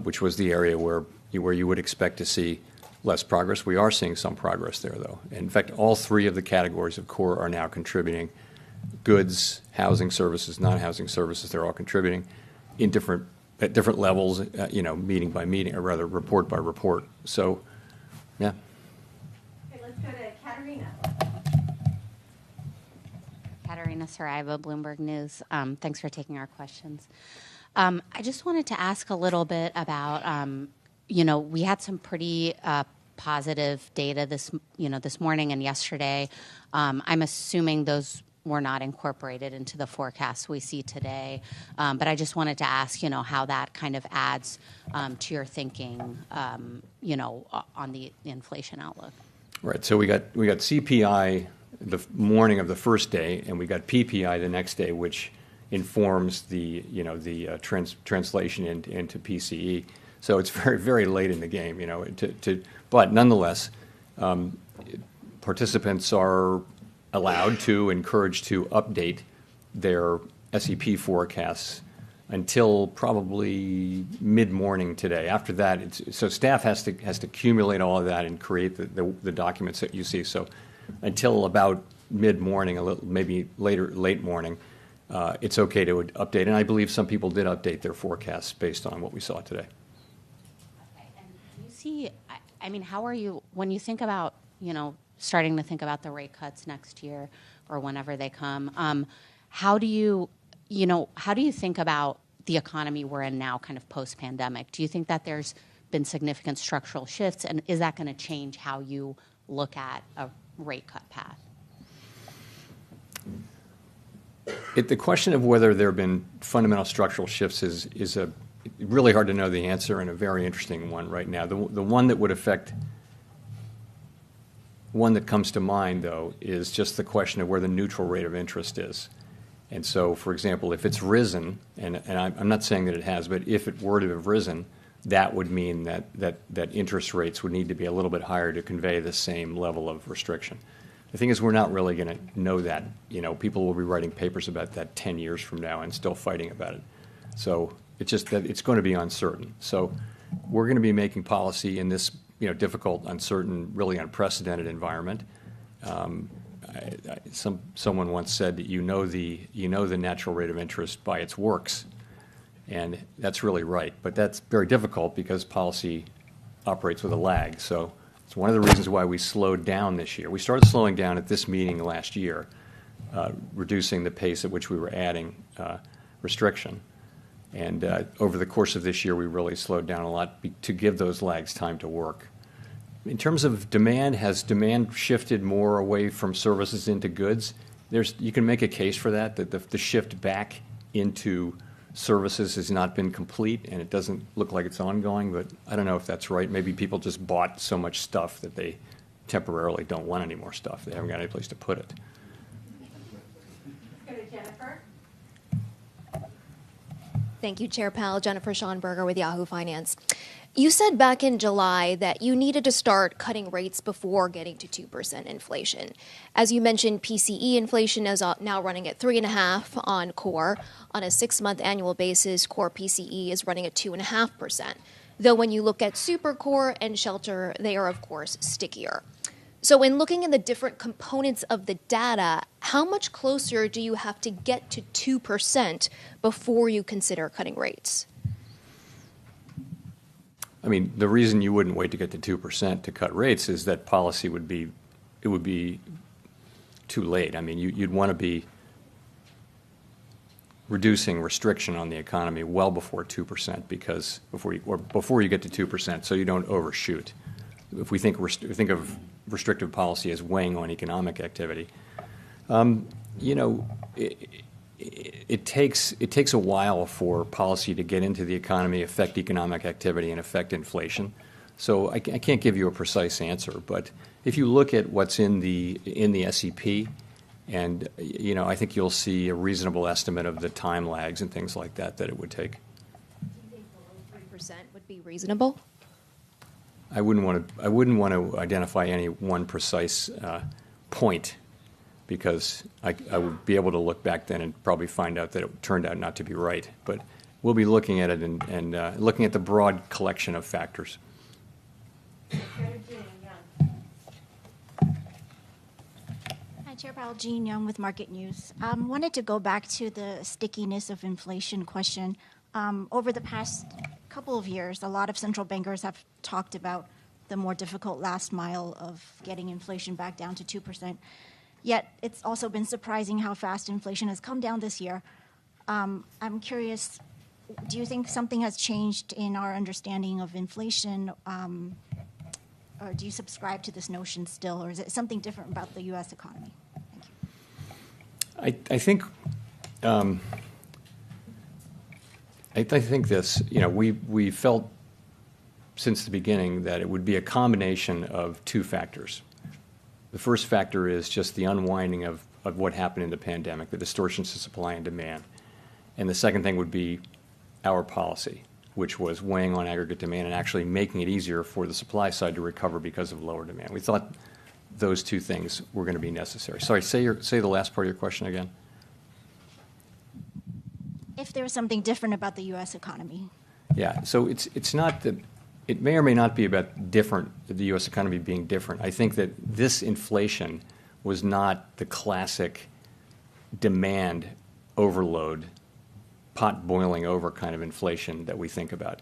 which was the area where you would expect to see less progress. We are seeing some progress there, though. In fact, all three of the categories of core are now contributing. Goods, housing services, non-housing services, they're all contributing at different levels, meeting by meeting, or rather report by report. So, yeah. Okay, let's go to Katerina. Katerina Saraiva, Bloomberg News. Thanks for taking our questions. I just wanted to ask a little bit about, we had some pretty positive data this morning and yesterday. I'm assuming those were not incorporated into the forecasts we see today. But I just wanted to ask, how that kind of adds to your thinking, on the inflation outlook. Right. So we got CPI the morning of the first day, and we got PPI the next day, which informs the translation into PCE. So it's very, very late in the game, but nonetheless, participants are allowed to, encouraged to update their SEP forecasts until probably mid-morning today. After that, so staff has to accumulate all of that and create the documents that you see. So until about mid-morning, maybe late morning, it's okay to update. And I believe some people did update their forecasts based on what we saw today. Okay. And you see, how are you, when you think about, starting to think about the rate cuts next year or whenever they come, how do you think about the economy we're in now, kind of post-pandemic? Do you think that there's been significant structural shifts, and is that going to change how you look at a rate cut path? The question of whether there have been fundamental structural shifts is a really hard to know the answer, and a very interesting one right now. The one that would affect, one that comes to mind, though, is just the question of where the neutral rate of interest is. And so, for example, if it's risen, and I'm not saying that it has, but if it were to have risen, that would mean that interest rates would need to be a little bit higher to convey the same level of restriction. The thing is, we're not really going to know that. People will be writing papers about that 10 years from now and still fighting about it. So it's just that it's going to be uncertain. So we're going to be making policy in this difficult, uncertain, really unprecedented environment. Someone once said that you know the natural rate of interest by its works, and that's really right. But that's very difficult because policy operates with a lag. So it's one of the reasons why we slowed down this year. We started slowing down at this meeting last year, reducing the pace at which we were adding restriction. And over the course of this year, we really slowed down a lot to give those lags time to work. In terms of demand, has demand shifted more away from services into goods? You can make a case for that the shift back into services has not been complete, and it doesn't look like it's ongoing, but I don't know if that's right. Maybe people just bought so much stuff that they temporarily don't want any more stuff. They haven't got any place to put it. Let's go to Jennifer. Thank you, Chair Powell. Jennifer Schonberger with Yahoo Finance. You said back in July that you needed to start cutting rates before getting to 2% inflation. As you mentioned, PCE inflation is now running at 3.5% on core. On a 6-month annual basis, core PCE is running at 2.5%. Though when you look at super core and shelter, they are, of course, stickier. So in looking at the different components of the data, how much closer do you have to get to 2% before you consider cutting rates? I mean, the reason you wouldn't wait to get to 2% to cut rates is that policy would be too late. I mean, you'd want to be reducing restriction on the economy well before 2%, because before you get to 2%, so you don't overshoot. If we think of restrictive policy as weighing on economic activity, it takes a while for policy to get into the economy, affect economic activity, and affect inflation. So I can't give you a precise answer, but if you look at what's in the SEP, and I think you'll see a reasonable estimate of the time lags and things like that it would take. Do you think below 3% would be reasonable? I wouldn't want to identify any one precise point, because I would be able to look back then and probably find out that it turned out not to be right. But we'll be looking at it and looking at the broad collection of factors. Hi, Chair Powell, Jean Young with Market News. Wanted to go back to the stickiness of inflation question. Over the past couple of years, a lot of central bankers have talked about the more difficult last mile of getting inflation back down to 2%. Yet it's also been surprising how fast inflation has come down this year. I'm curious, do you think something has changed in our understanding of inflation, or do you subscribe to this notion still, or is it something different about the U.S. economy? Thank you. I think this. We felt since the beginning that it would be a combination of two factors. The first factor is just the unwinding of what happened in the pandemic, the distortions to supply and demand. And the second thing would be our policy, which was weighing on aggregate demand and actually making it easier for the supply side to recover because of lower demand. We thought those two things were going to be necessary. Sorry, say the last part of your question again. If there was something different about the U.S. economy. Yeah, so it's not that. It may or may not be about the U.S. economy being different. I think that this inflation was not the classic demand overload, pot boiling over kind of inflation that we think about.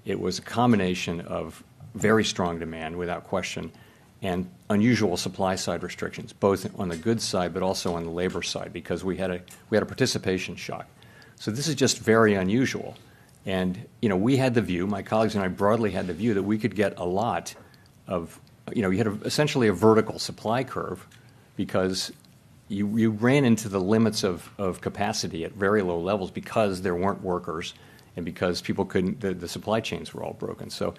It was a combination of very strong demand, without question, and unusual supply side restrictions, both on the goods side but also on the labor side, because we had a participation shock. So this is just very unusual. And, we had the view, my colleagues and I broadly had the view, that we could get a lot of, you had essentially a vertical supply curve, because you ran into the limits of capacity at very low levels because there weren't workers and because people couldn't, the supply chains were all broken. So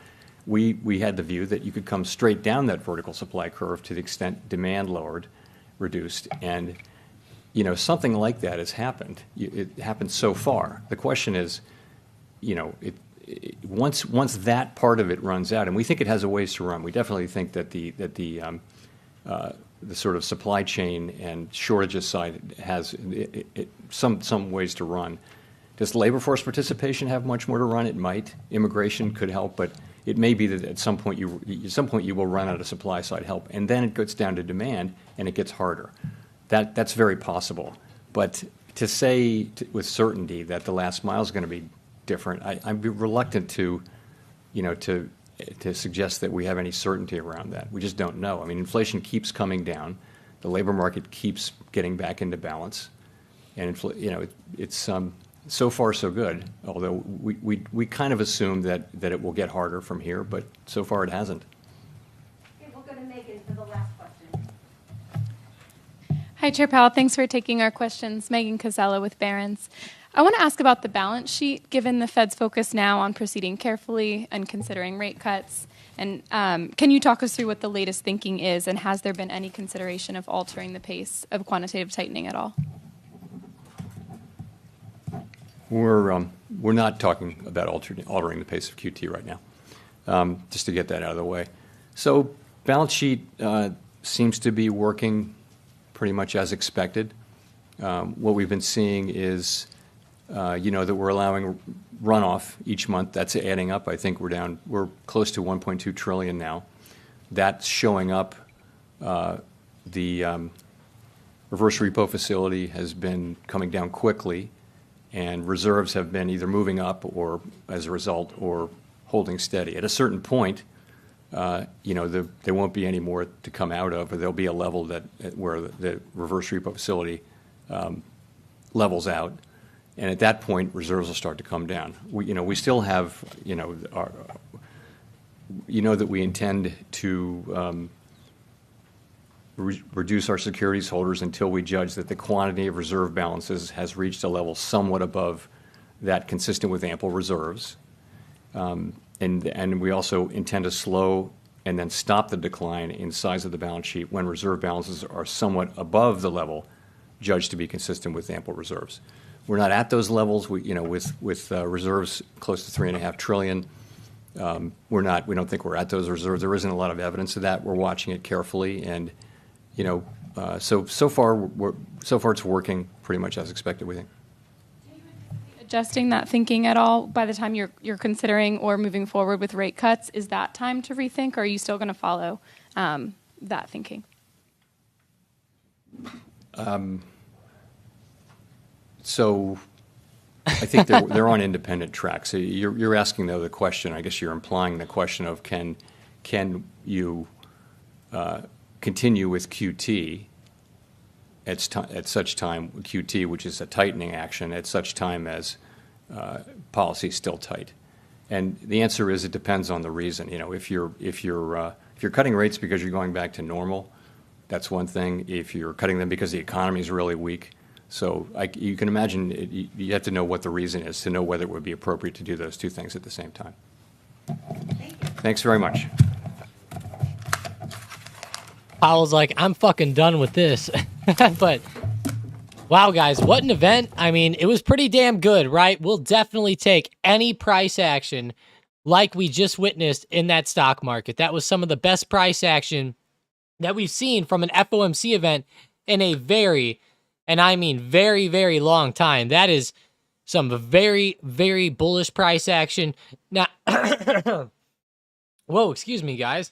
we had the view that you could come straight down that vertical supply curve to the extent demand reduced. And, something like that has happened. It happened so far. The question is, once that part of it runs out, and we think it has a ways to run. We definitely think that the sort of supply chain and shortages side has some ways to run. Does labor force participation have much more to run? It might. Immigration could help, but it may be that at some point you will run out of supply side help, and then it gets down to demand and it gets harder. That's very possible. But to say with certainty that the last mile is going to be different, I'd be reluctant to suggest that we have any certainty around that. We just don't know. I mean, inflation keeps coming down. The labor market keeps getting back into balance. And, it's so far so good, although we kind of assume that it will get harder from here, but so far it hasn't. Okay, we'll go to Megan for the last question. Hi, Chair Powell. Thanks for taking our questions. Megan Casella with Barron's. I want to ask about the balance sheet, given the Fed's focus now on proceeding carefully and considering rate cuts. And can you talk us through what the latest thinking is, and has there been any consideration of altering the pace of quantitative tightening at all? We're not talking about altering the pace of QT right now, just to get that out of the way. So balance sheet seems to be working pretty much as expected. What we've been seeing is, that we're allowing runoff each month. That's adding up. I think we're close to 1.2 trillion now. That's showing up. The reverse repo facility has been coming down quickly, and reserves have been either moving up or, as a result, or holding steady. At a certain point, there won't be any more to come out of, or there'll be a level where the reverse repo facility levels out, and at that point, reserves will start to come down. We still have, that we intend to reduce our securities holders until we judge that the quantity of reserve balances has reached a level somewhat above that consistent with ample reserves. And we also intend to slow and then stop the decline in size of the balance sheet when reserve balances are somewhat above the level judged to be consistent with ample reserves. We're not at those levels. With reserves close to $3.5 trillion. We don't think we're at those reserves. There isn't a lot of evidence of that. We're watching it carefully, and so far it's working pretty much as expected, we think. Adjusting that thinking at all by the time you're considering or moving forward with rate cuts? Is that time to rethink, or are you still going to follow that thinking? So I think they're on independent tracks. So you're asking, though, the question, I guess you're implying the question of can you continue with QT at such time, QT, which is a tightening action, at such time as policy is still tight? And the answer is it depends on the reason. If you're cutting rates because you're going back to normal, that's one thing. If you're cutting them because the economy is really weak, so you can imagine you have to know what the reason is to know whether it would be appropriate to do those two things at the same time. Thanks very much. Powell's like, I'm fucking done with this. But wow, guys, what an event. I mean, it was pretty damn good, right? We'll definitely take any price action like we just witnessed in that stock market. That was some of the best price action that we've seen from an FOMC event in a very, and I mean very, very long time. That is some very, very bullish price action. Now, whoa, excuse me, guys.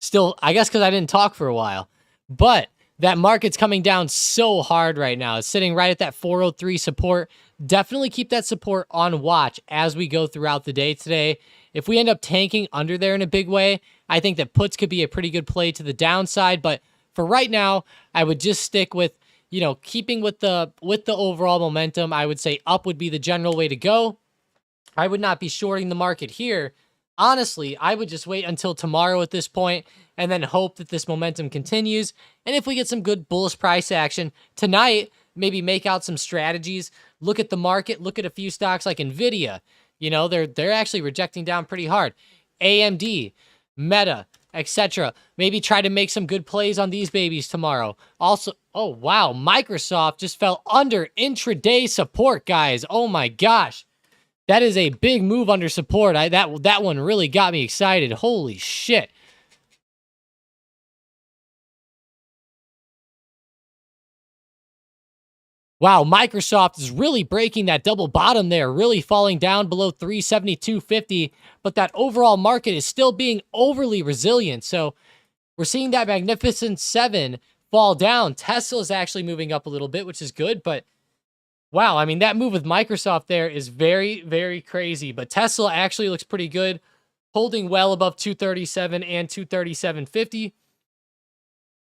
Still, I guess because I didn't talk for a while. But that market's coming down so hard right now. It's sitting right at that 403 support. Definitely keep that support on watch as we go throughout the day today. If we end up tanking under there in a big way, I think that puts could be a pretty good play to the downside. But for right now, I would just stick with, keeping with the overall momentum. I would say up would be the general way to go. I would not be shorting the market here. Honestly, I would just wait until tomorrow at this point and then hope that this momentum continues. And if we get some good bullish price action tonight, maybe make out some strategies, look at the market, look at a few stocks like Nvidia. They're actually rejecting down pretty hard. AMD, Meta, etc. Maybe try to make some good plays on these babies tomorrow. Also, oh wow, Microsoft just fell under intraday support, guys. Oh my gosh. That is a big move under support. That one really got me excited. Holy shit. Wow, Microsoft is really breaking that double bottom there, really falling down below 372.50, but that overall market is still being overly resilient. So we're seeing that Magnificent Seven fall down. Tesla is actually moving up a little bit, which is good, but wow, I mean, that move with Microsoft there is very, very crazy, but Tesla actually looks pretty good, holding well above 237 and 237.50.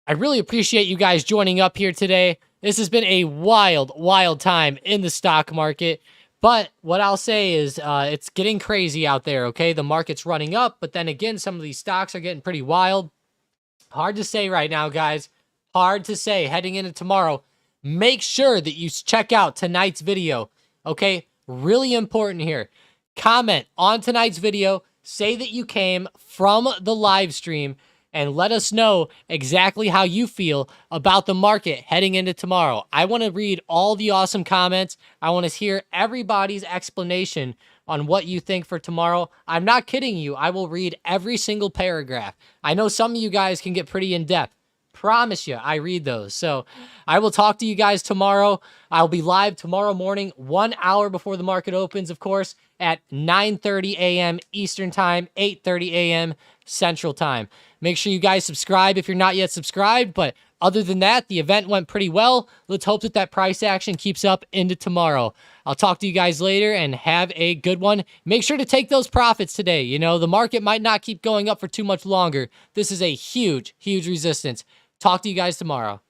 I really appreciate you guys joining up here today. This has been a wild, wild time in the stock market. But what I'll say is it's getting crazy out there, okay? The market's running up, but then again, some of these stocks are getting pretty wild. Hard to say right now, guys. Hard to say heading into tomorrow. Make sure that you check out tonight's video, okay? Really important here. Comment on tonight's video. Say that you came from the live stream and let us know exactly how you feel about the market heading into tomorrow. I want to read all the awesome comments. I want to hear everybody's explanation on what you think for tomorrow. I'm not kidding you. I will read every single paragraph. I know some of you guys can get pretty in-depth. Promise you, I read those. So I will talk to you guys tomorrow. I'll be live tomorrow morning, 1 hour before the market opens, of course, at 9:30 a.m. Eastern Time, 8:30 a.m. Central Time. Make sure you guys subscribe if you're not yet subscribed. But other than that, the event went pretty well. Let's hope that that price action keeps up into tomorrow. I'll talk to you guys later and have a good one. Make sure to take those profits today. You know, the market might not keep going up for too much longer. This is a huge, huge resistance. Talk to you guys tomorrow.